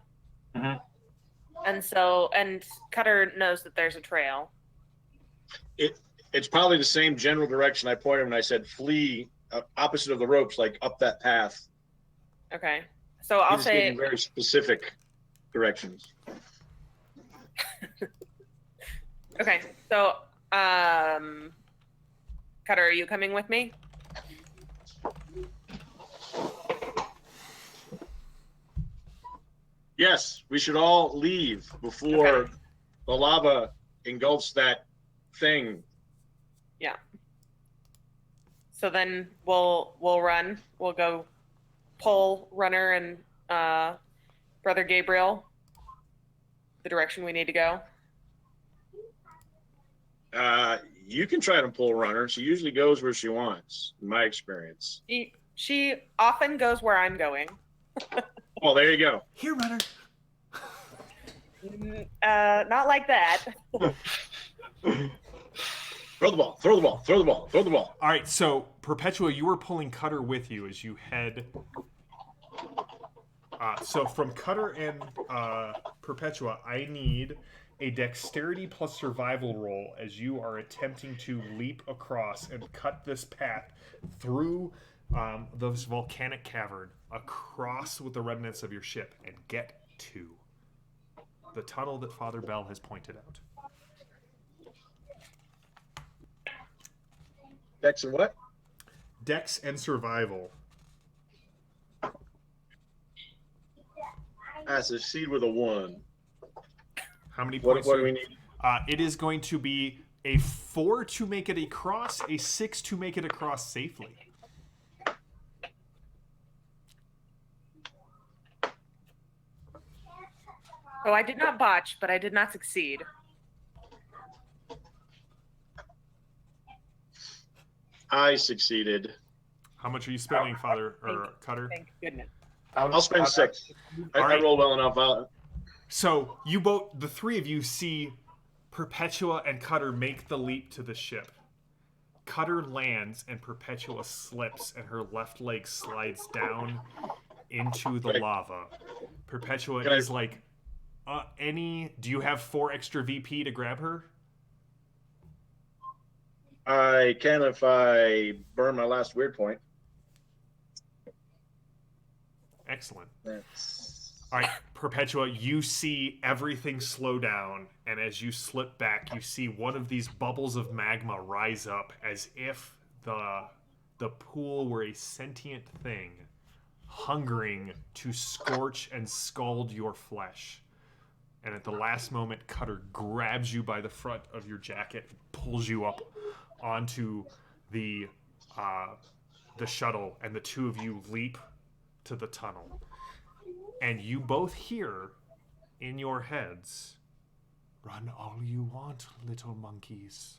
Mm-hmm. And Cutter knows that there's a trail. It's probably the same general direction I pointed when I said flee opposite of the ropes, like up that path. Okay. So I'll say giving very specific directions. Okay. So Cutter, are you coming with me? Yes, we should all leave before Okay. the lava engulfs that thing. Yeah. So then we'll run. We'll go pull Runner and Brother Gabriel the direction we need to go. You can try to pull Runner. She usually goes where she wants, in my experience. She often goes where I'm going. Oh, there you go. Here, Runner. Not like that. Throw the ball, throw the ball, throw the ball, throw the ball. All right, so Perpetua, you were pulling Cutter with you as you head. So from Cutter and Perpetua, I need a dexterity plus survival roll as you are attempting to leap across and cut this path through this volcanic cavern across with the remnants of your ship and get to the tunnel that Father Bell has pointed out. Dex and what? Dex and survival. I succeed with a 1. How many What points? do we need? It is going to be a 4 to make it across, a 6 to make it across safely. So I did not botch, but I did not succeed. I succeeded. How much are you spending, Father or Cutter? Thank goodness. I'll spend 6. I right. rolled well enough. So you both, the three of you, see Perpetua and Cutter make the leap to the ship. Cutter lands and Perpetua slips and her left leg slides down into the lava. Perpetua is like, do you have 4 extra VP to grab her? I can if I burn my last weird point. Excellent. That's... All right, Perpetua, you see everything slow down, and as you slip back, you see one of these bubbles of magma rise up as if the pool were a sentient thing, hungering to scorch and scald your flesh. And at the last moment, Cutter grabs you by the front of your jacket, pulls you up onto the shuttle, and the two of you leap to the tunnel. And you both hear in your heads, "Run all you want, little monkeys.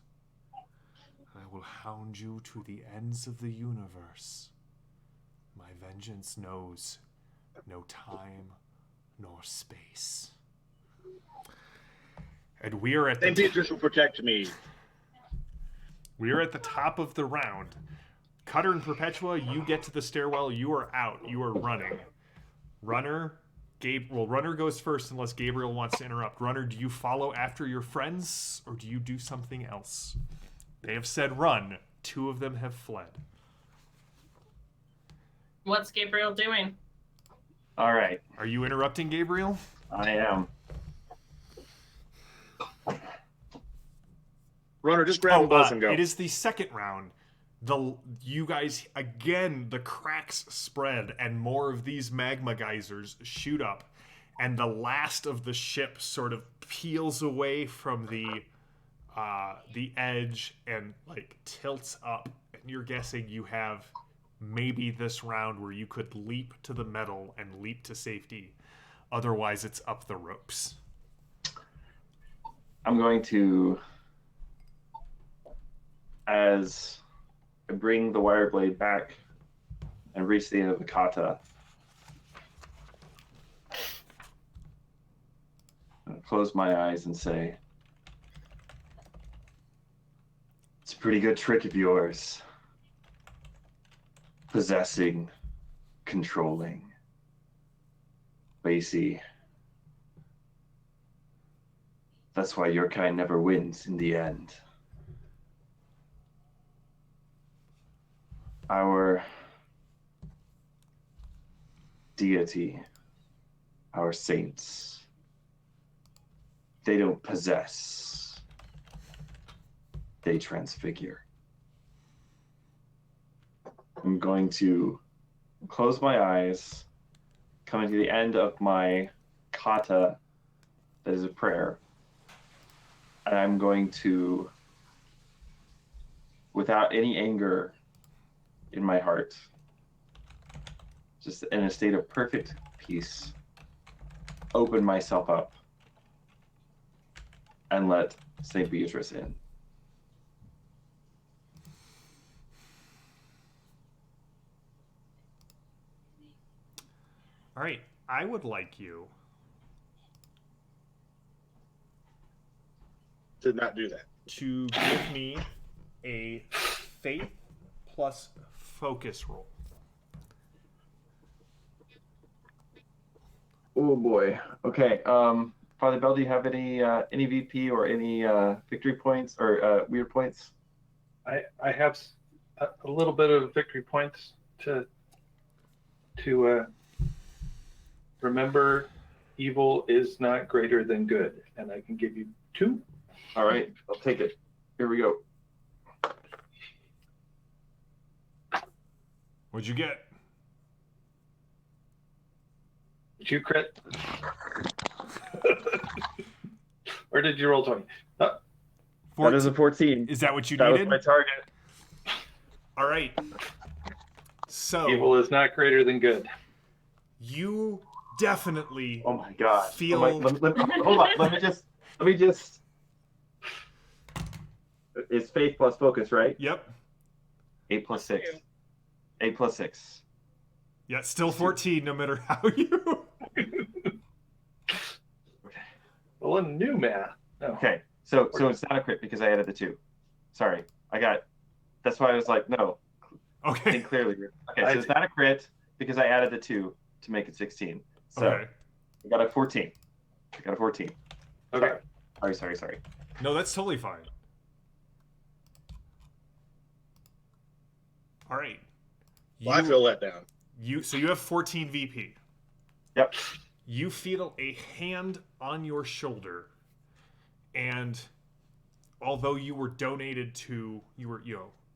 I will hound you to the ends of the universe. My vengeance knows no time nor space." And we are at St. Petrus will protect me. we are at the top of the round. Cutter and Perpetua, you get to the stairwell. You are out. You are running. Runner goes first unless Gabriel wants to interrupt. Runner, do you follow after your friends or do you do something else? They have said run. 2 of them have fled. What's Gabriel doing? All right, Are you interrupting Gabriel? I am. Runner, just grab them both and go. It is the second round. You guys, again, the cracks spread and more of these magma geysers shoot up, and the last of the ship sort of peels away from the edge and like tilts up. And you're guessing you have maybe this round where you could leap to the metal and leap to safety. Otherwise, it's up the ropes. I'm going to, as I bring the wire blade back and reach the end of the kata, I'll close my eyes and say, "It's a pretty good trick of yours. Possessing, controlling. But you see, that's why your kind never wins in the end. Our deity, our saints, they don't possess, they transfigure." I'm going to close my eyes, coming to the end of my kata, that is a prayer, and I'm going to, without any anger in my heart, just in a state of perfect peace, open myself up and let St. Beatrice in. All right, I would like you Did not do that. to give me a faith plus focus roll. Oh boy. Okay. Father Bell, do you have any VP or any victory points or weird points? I have a little bit of victory points to remember. Evil is not greater than good, and I can give you 2. All right, I'll take it. Here we go. What'd you get? Did you crit? Or did you roll 20? That is a 14. Is that what you That needed? was my target. All right. So Evil is not greater than good. you definitely Oh my god. feel. Hold on. Let me just. It's faith plus focus, right? Yep. 8 plus 6. 8 plus 6. Yeah, still 14 no matter how you. Well, a new math. No. Okay. So it's not a crit because I added the 2. Sorry. That's why I was like, no. Okay. Think clearly. Okay, so it's not a crit because I added the 2 to make it 16. So Okay. I got a 14. Okay. Sorry. No, that's totally fine. All right. Well, I feel let down. So you have 14 VP. Yep. You feel a hand on your shoulder, and although you were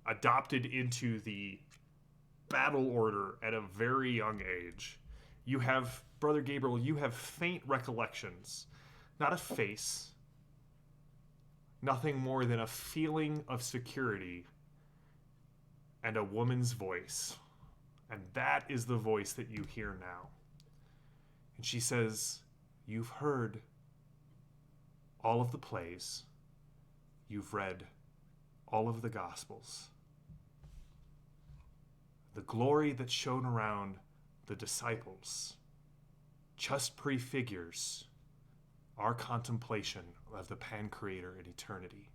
adopted into the battle order at a very young age, you have, Brother Gabriel, you have faint recollections, not a face, nothing more than a feeling of security and a woman's voice. And that is the voice that you hear now. And she says, You've heard all of the plays. You've read all of the Gospels. The glory that shone around the disciples just prefigures our contemplation of the Pan-Creator in eternity.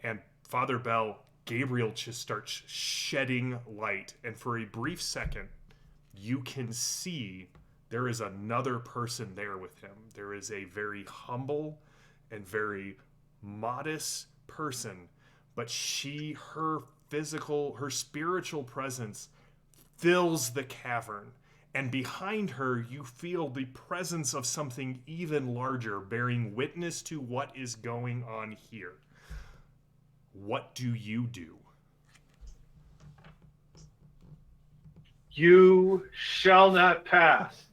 And Father Bell, Gabriel just starts shedding light, and for a brief second, you can see there is another person there with him. There is a very humble and very modest person, but her spiritual presence fills the cavern. And behind her, you feel the presence of something even larger, bearing witness to what is going on here. What do you do? You shall not pass.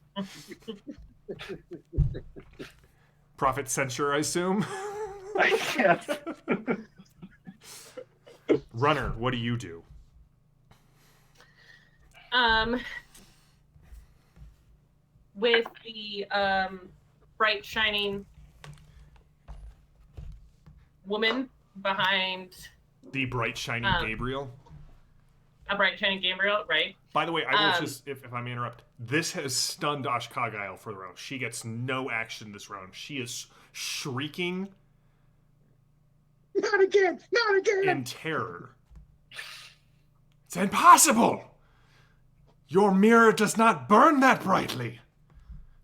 Prophet censure, I assume? I guess. Runner, what do you do? With the bright shining woman behind The bright shining Gabriel? a bright shining Gabriel, right? By the way, I will just, if I may interrupt, this has stunned Ashkagael for the round. She gets no action this round. She is shrieking Not again! Not again! in terror. It's impossible! Your mirror does not burn that brightly.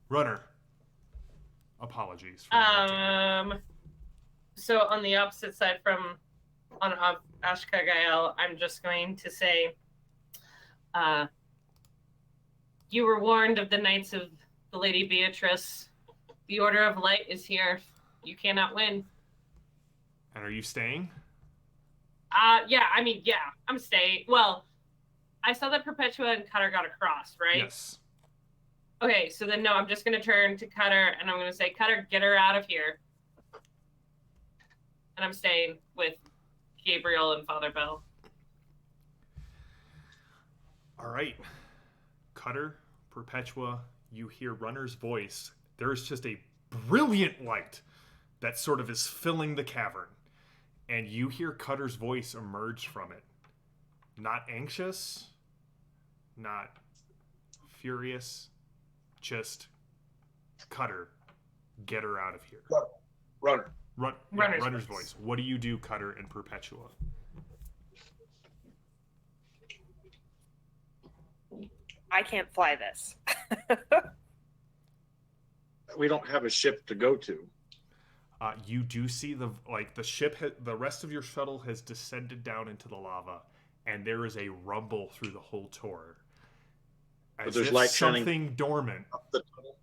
Runner, apologies for interrupting. So on the opposite side from Ashkagael, I'm just going to say, you were warned of the Knights of the Lady Beatrice. The Order of Light is here. You cannot win. And are you staying? Yeah, I'm staying. Well, I saw that Perpetua and Cutter got across, right? Yes. Okay, so then no, I'm just going to turn to Cutter and I'm going to say, Cutter, get her out of here. And I'm staying with Gabriel and Father Bell. All right. Cutter, Perpetua, you hear Runner's voice. There's just a brilliant light that sort of is filling the cavern. And you hear Cutter's voice emerge from it. Not anxious, not furious, just Cutter, get her out of here. Runner. Runner's voice. What do you do, Cutter and Perpetua? I can't fly this. We don't have a ship to go to. You do see the ship. The rest of your shuttle has descended down into the lava, and there is a rumble through the whole tour. But there's light shining something dormant. Up the tunnel.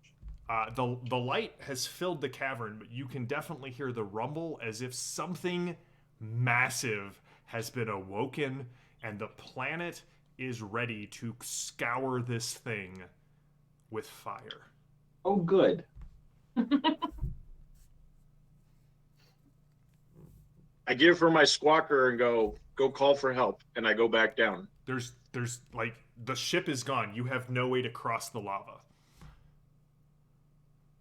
The light has filled the cavern, but you can definitely hear the rumble as if something massive has been awoken, and the planet is ready to scour this thing with fire. Oh, good. I give her my squawker and go call for help, and I go back down. There's like the ship is gone. You have no way to cross the lava.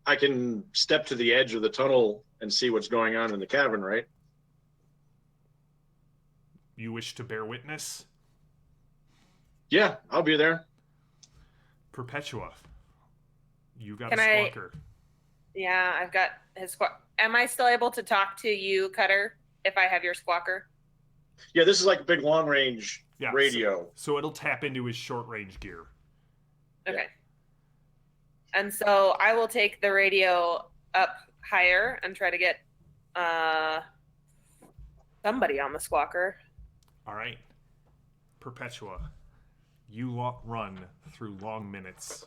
I can step to the edge of the tunnel and see what's going on in the cavern, right? You wish to bear witness? Yeah, I'll be there. Perpetua, you got Can a I- squawker. Yeah, I've got his squawk. Am I still able to talk to you, Cutter, if I have your squawker? Yeah, this is like a big long range Yeah, radio. So it'll tap into his short range gear. Okay. And so I will take the radio up higher and try to get somebody on the squawker. All right. Perpetua, you run through long minutes,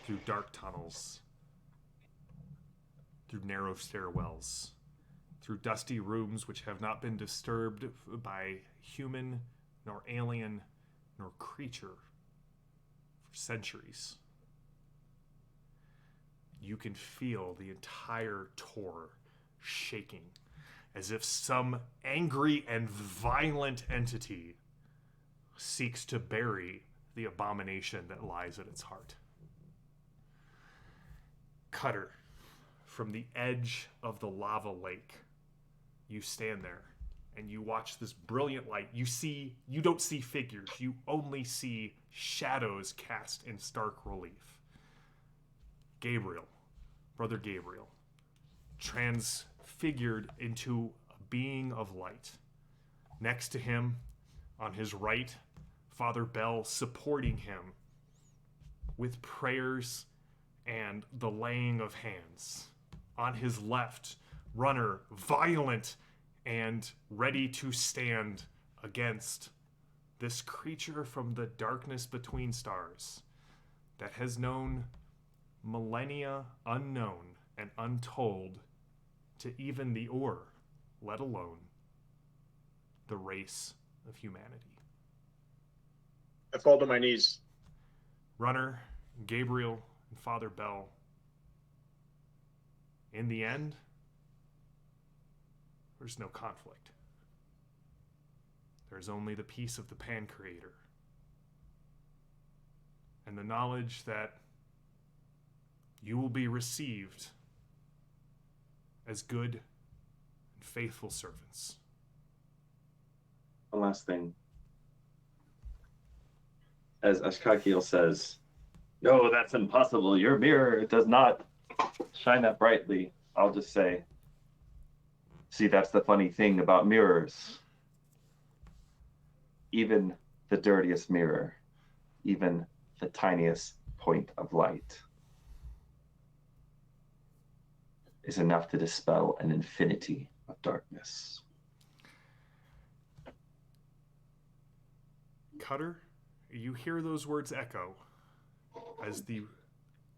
through dark tunnels, through narrow stairwells, through dusty rooms which have not been disturbed by human, nor alien, nor creature for centuries. You can feel the entire tour shaking, as if some angry and violent entity seeks to bury the abomination that lies at its heart. Cutter, from the edge of the lava lake, you stand there and you watch this brilliant light. You don't see figures, you only see shadows cast in stark relief. Gabriel, Brother Gabriel, transfigured into a being of light. Next to him, on his right, Father Bell supporting him with prayers and the laying of hands. On his left, Runner, violent and ready to stand against this creature from the darkness between stars that has known millennia unknown and untold to even the Ur, let alone the race of humanity. I fall to my knees. Runner, Gabriel, and Father Bell, in the end, there's no conflict. There's only the peace of the Pan-Creator and the knowledge that you will be received as good and faithful servants. One last thing. As Ashkagael says, "No, that's impossible. Your mirror does not shine that brightly." I'll just say, "See, that's the funny thing about mirrors. Even the dirtiest mirror, even the tiniest point of light, is enough to dispel an infinity of darkness." Cutter, you hear those words echo as the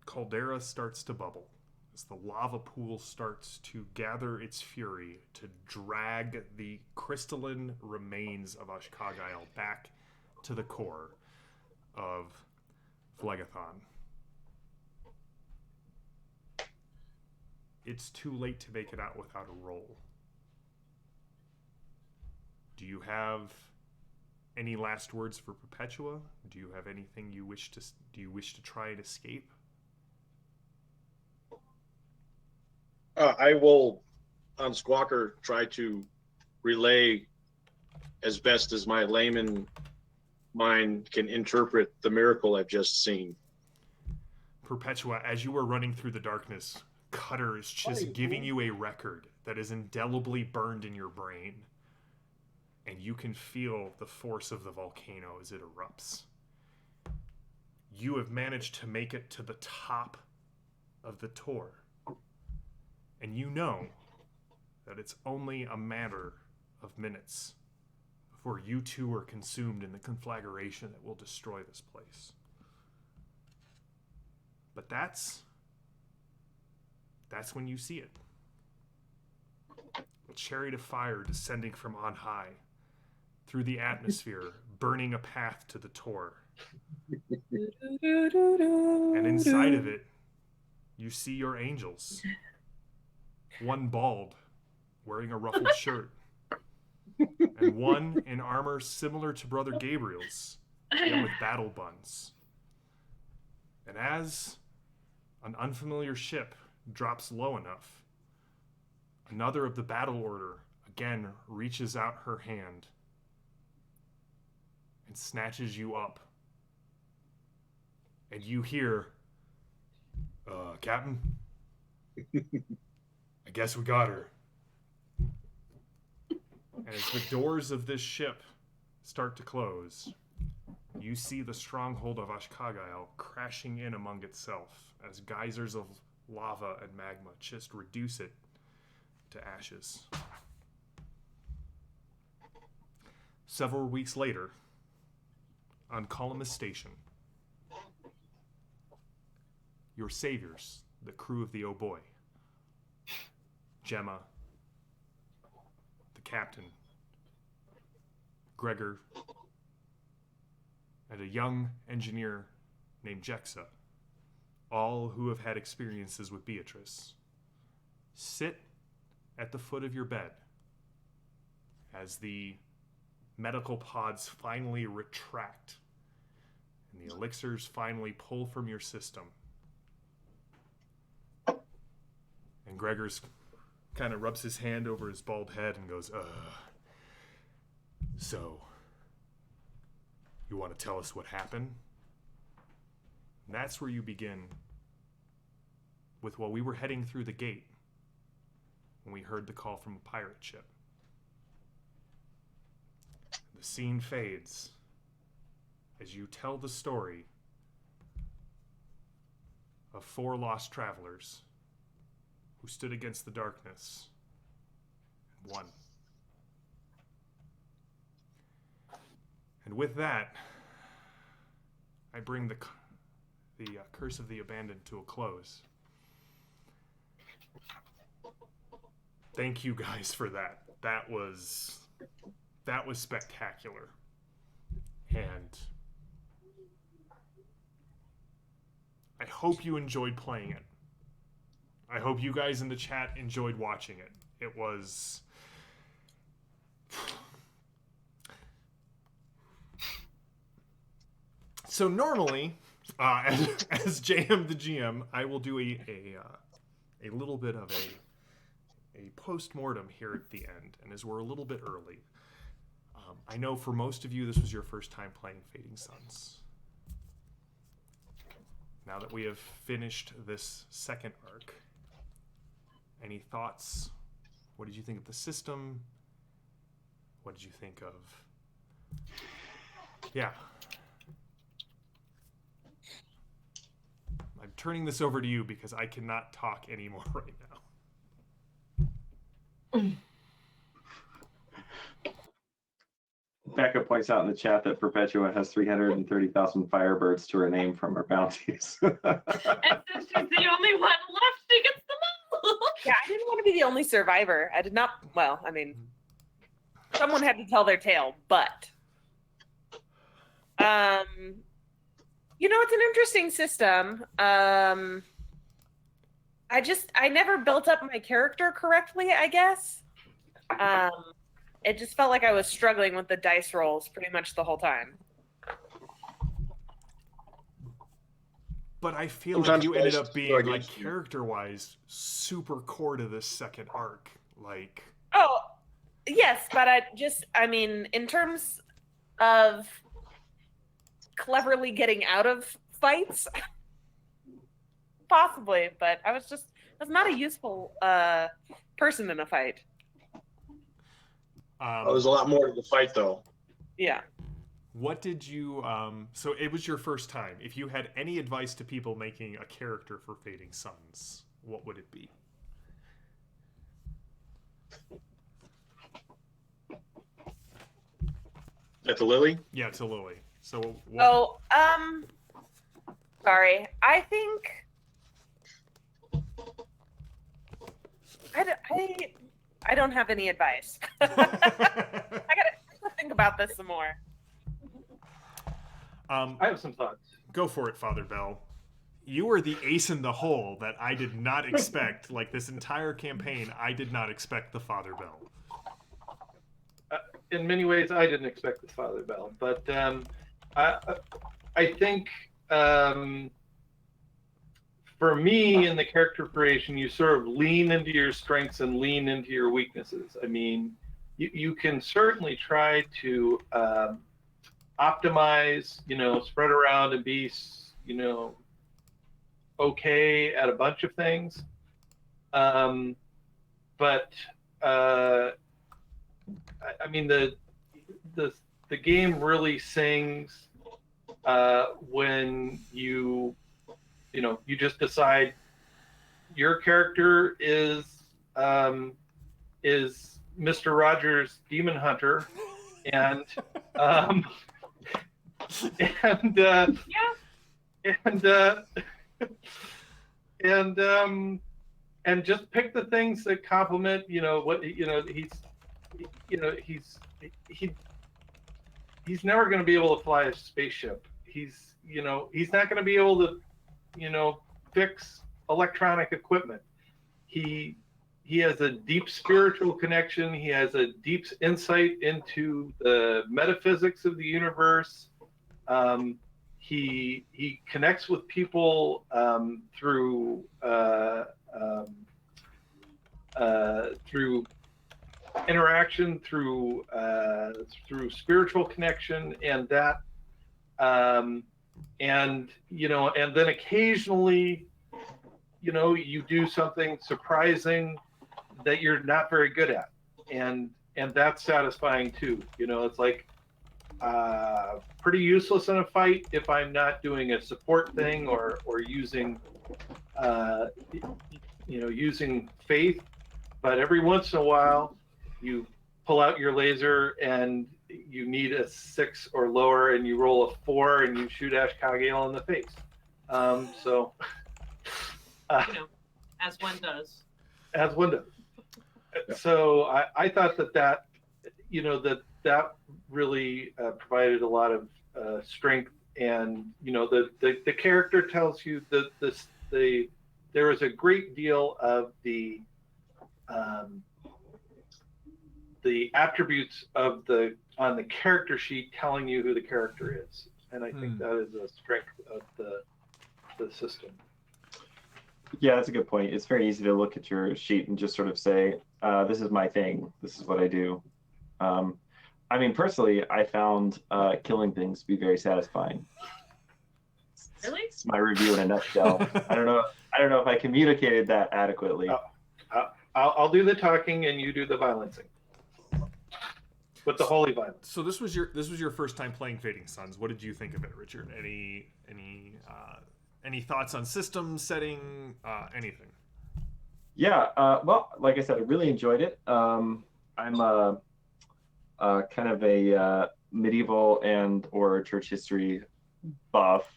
caldera starts to bubble, as the lava pool starts to gather its fury to drag the crystalline remains of Ashkagael back to the core of Phlegathon. It's too late to make it out without a roll. Do you have any last words for Perpetua? Do you have anything you wish to? Do you wish to try and escape? I will, on Squawker, try to relay as best as my layman mind can interpret the miracle I've just seen. Perpetua, as you are running through the darkness, Cutter is just giving you a record that is indelibly burned in your brain. And you can feel the force of the volcano as it erupts. You have managed to make it to the top of the Tor. And you know that it's only a matter of minutes before you two are consumed in the conflagration that will destroy this place. But that's when you see it. A chariot of fire descending from on high through the atmosphere, burning a path to the Tor. And inside of it, you see your angels. One bald, wearing a ruffled shirt, and one in armor similar to Brother Gabriel's, yet with battle buns. And as an unfamiliar ship drops low enough, another of the battle order again reaches out her hand and snatches you up. And you hear, Captain? I guess we got her. And as the doors of this ship start to close, you see the stronghold of Ashkagael crashing in among itself as geysers of lava and magma just reduce it to ashes. Several weeks later, on Columbus Station, your saviors, the crew of the Oh Boy, Gemma, the captain, Gregor, and a young engineer named Jexa, all who have had experiences with Beatrice, sit at the foot of your bed as the medical pods finally retract and the elixirs finally pull from your system. And Gregor's kind of rubs his hand over his bald head and goes, so, you want to tell us what happened? And that's where you begin with, while we were heading through the gate, when we heard the call from a pirate ship. The scene fades as you tell the story of 4 lost travelers who stood against the darkness and won. And with that, I bring the Curse of the Abandoned to a close. Thank you guys for that. That was spectacular. And I hope you enjoyed playing it. I hope you guys in the chat enjoyed watching it. It was... So normally, as JM the GM, I will do a little bit of a post-mortem here at the end. And as we're a little bit early, I know for most of you this was your first time playing Fading Suns. Now that we have finished this second arc, any thoughts? What did you think of the system? What did you think of... Yeah. I'm turning this over to you because I cannot talk anymore right now. Becca points out in the chat that Perpetua has 330,000 firebirds to her name from her bounties. And since she's the only one left, she gets them all. Yeah, I didn't want to be the only survivor. I did not. Well, I mean, someone had to tell their tale, but it's an interesting system. I never built up my character correctly, I guess. It just felt like I was struggling with the dice rolls pretty much the whole time. But I feel like you ended up being, like, character-wise, super core to this second arc. Like... Oh, yes, but in terms of cleverly getting out of fights, possibly, but I was not a useful person in a fight. There's a lot more to the fight, though. Yeah. What did you... so it was your first time. If you had any advice to people making a character for Fading Suns, what would it be? At the Lily? Yeah, to Lily. So what... Oh, sorry. I think... I don't have any advice. I gotta think about this some more. I have some thoughts. Go for it, Father Bell. You were the ace in the hole that I did not expect. Like, this entire campaign, I did not expect the Father Bell. In many ways, I didn't expect the Father Bell, but I think for me in the character creation, you sort of lean into your strengths and lean into your weaknesses. I mean, you can certainly try to optimize, spread around and be, okay at a bunch of things. But I mean, the game really sings when you just decide your character is Mr. Rogers' Demon Hunter, and and just pick the things that complement what he's never going to be able to fly a spaceship. He's not going to be able to fix electronic equipment. He has a deep spiritual connection. He has a deep insight into the metaphysics of the universe. He connects with people through through interaction, through spiritual connection, and that, and then occasionally, you do something surprising that you're not very good at, and that's satisfying too. It's like pretty useless in a fight if I'm not doing a support thing or using using faith, but every once in a while you pull out your laser and you need a 6 or lower and you roll a 4 and you shoot Ashkagael in the face. So as one does. As one does. So I thought that really provided a lot of strength, and the character tells you that there is a great deal of the attributes on the character sheet telling you who the character is, and I think that is a strength of the system. Yeah, that's a good point. It's very easy to look at your sheet and just sort of say, this is my thing. This is what I do. I mean, personally, I found killing things to be very satisfying. Really? It's my review in a nutshell. I don't know if I communicated that adequately. I'll do the talking and you do the violencing. With the holy violence. So this was your first time playing Fading Suns. What did you think of it, Richard? Any thoughts on system, setting, anything? Yeah, well, like I said, I really enjoyed it. I'm kind of a medieval or church history buff,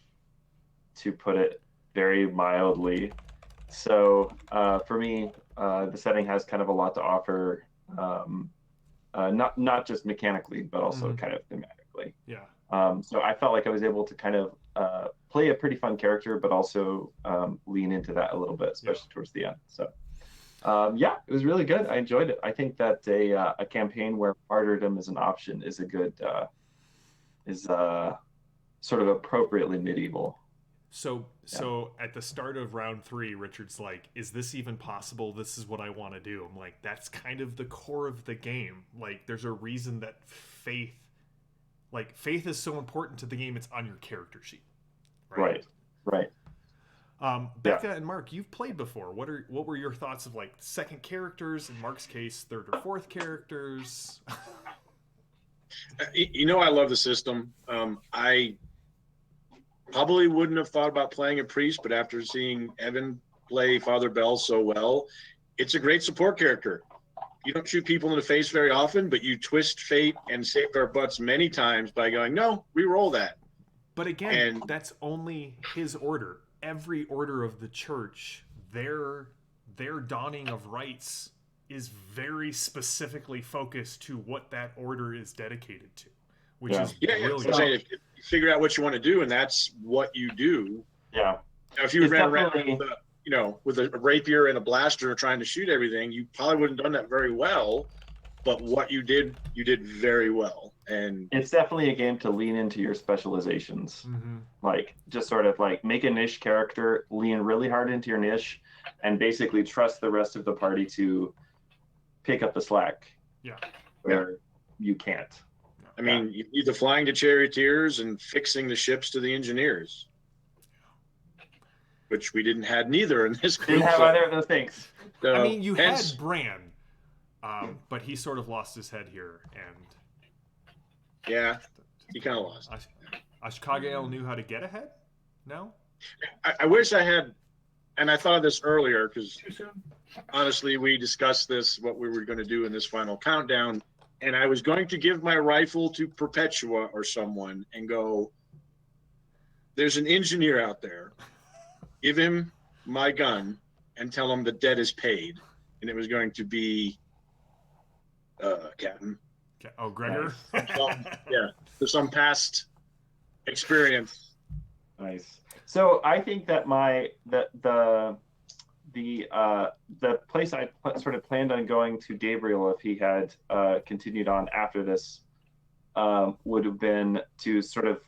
to put it very mildly. So for me, the setting has kind of a lot to offer, not just mechanically, but also kind of thematically. Yeah. So I felt like I was able to kind of play a pretty fun character, but also lean into that a little bit, especially towards the end. So yeah, it was really good. I enjoyed it. I think that a campaign where martyrdom is an option is a good, sort of appropriately medieval. So at the start of round 3, Richard's like, is this even possible? This is what I want to do. I'm like, that's kind of the core of the game. Like, there's a reason that faith is so important to the game. It's on your character sheet. Right. Becca and Mark, you've played before. What were your thoughts of like second characters, in Mark's case, third or fourth characters? I love the system. I probably wouldn't have thought about playing a priest, but after seeing Evan play Father Bell so well, it's a great support character. You don't shoot people in the face very often, but you twist fate and saved our butts many times by going, no, re-roll that. But again, that's only his order. Every order of the church, their donning of rites is very specifically focused to what that order is dedicated to, which is really I'm saying, if you figure out what you want to do and that's what you do. Yeah. Now, if you ran around with a rapier and a blaster trying to shoot everything, you probably wouldn't have done that very well. But what you did very well. And it's definitely a game to lean into your specializations. Like, just sort of like make a niche character, lean really hard into your niche, and basically trust the rest of the party to pick up the slack. Yeah. Where you can't. I mean, you need the flying to charioteers and fixing the ships to the engineers, which we didn't have neither in this group. Didn't have either of those things. So, I mean, you had Bran, but he sort of lost his head here, and yeah, he kind of lost. Ashkagael knew how to get ahead. No, I wish I had, and I thought of this earlier because honestly, we discussed what we were going to do in this final countdown. And I was going to give my rifle to Perpetua or someone and go, there's an engineer out there. Give him my gun and tell him the debt is paid. And it was going to be Captain. Oh, Gregor? There's some past experience. Nice. So I think that the place I sort of planned on going to Gabriel if he had continued on after this would have been to sort of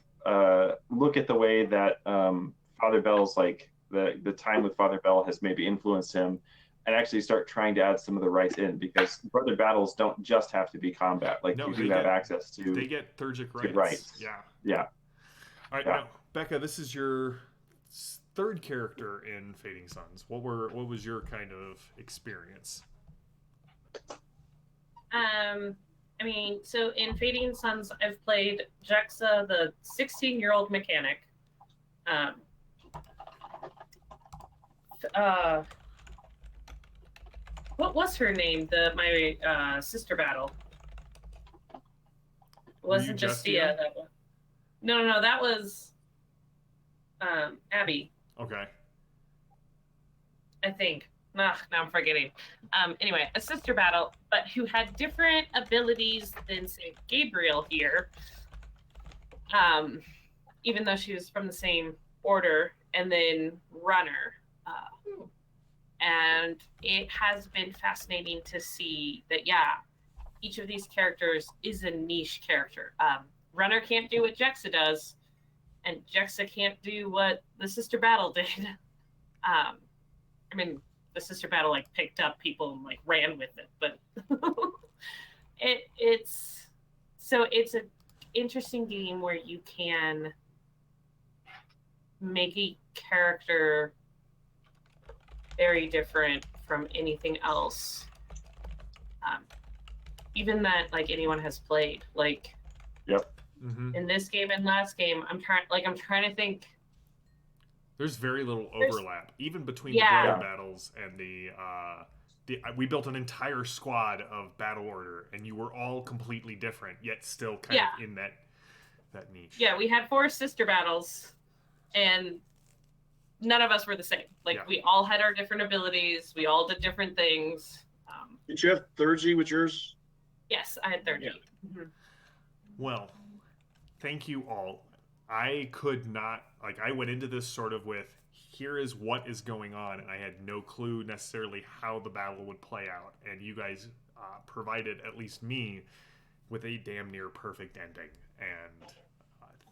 look at the way that Father Bell's like the time with Father Bell has maybe influenced him, and actually start trying to add some of the rights in, because brother battles don't just have to be combat. Like No, you they do have get- access to They get Thurgic to rights. rights. Yeah. Yeah. All right, Yeah. now, Becca, this is your third character in Fading Suns. What was your kind of experience? I mean, so in Fading Suns, I've played Jexa, the 16-year-old mechanic. What was her name? My sister battle. It wasn't Justia. That one. No, that was Abby. Okay. I think. Now I'm forgetting. Anyway, a sister battle, but who had different abilities than, say, Gabriel here. Even though she was from the same order, and then Runner. And it has been fascinating to see that, yeah, each of these characters is a niche character. Runner can't do what Jexa does, and Jexa can't do what the sister battle did. I mean, the sister battle like picked up people and like ran with it, but it's an interesting game where you can make a character very different from anything else, even that like anyone has played. Like, Yep. Mm-hmm. in this game and last game, I'm trying to think. There's very little overlap, even between Yeah. the brother battles and the. We built an entire squad of battle order, and you were all completely different, yet still kind of in that niche. Yeah, we had 4 sister battles, and none of us were the same. Like, we all had our different abilities. We all did different things. Did you have Thurgy with yours? Yes, I had 30. Yeah. Mm-hmm. Well, thank you all. I could not, like, I went into this sort of with, here is what is going on, and I had no clue necessarily how the battle would play out, and you guys provided, at least me, with a damn near perfect ending, and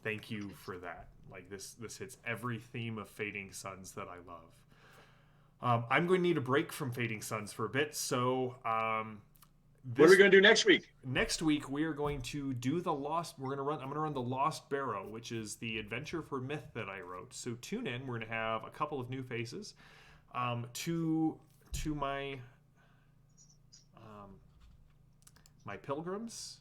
thank you for that. Like, this hits every theme of Fading Suns that I love. I'm going to need a break from Fading Suns for a bit, so What are we going to do next week? next week we are going to do the Lost. I'm going to run the Lost Barrow, which is the adventure for myth that I wrote. So tune in. We're going to have a couple of new faces. To my my pilgrims.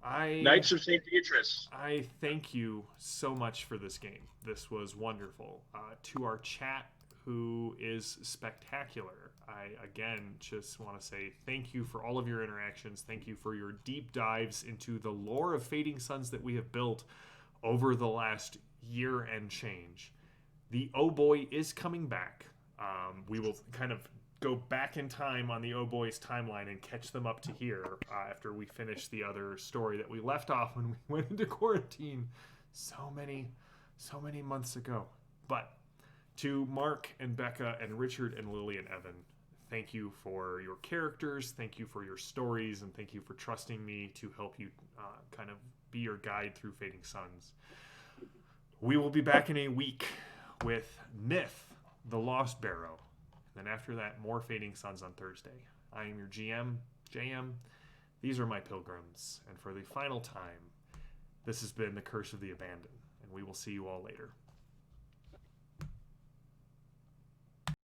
Knights of St. Beatrice. I thank you so much for this game. This was wonderful. To our chat, who is spectacular, I again just want to say thank you for all of your interactions. Thank you for your deep dives into the lore of Fading Suns that we have built over the last year and change. The Oh Boy is coming back. We will kind of go back in time on the Oh Boy's timeline and catch them up to here after we finish the other story that we left off when we went into quarantine so many months ago. But to Mark and Becca and Richard and Lily and Evan, thank you for your characters, thank you for your stories, and thank you for trusting me to help you kind of be your guide through Fading Suns. We will be back in a week with Myth, the Lost Barrow. And then after that, more Fading Suns on Thursday. I am your GM, JM. These are my pilgrims. And for the final time, this has been The Curse of the Abandoned. And we will see you all later.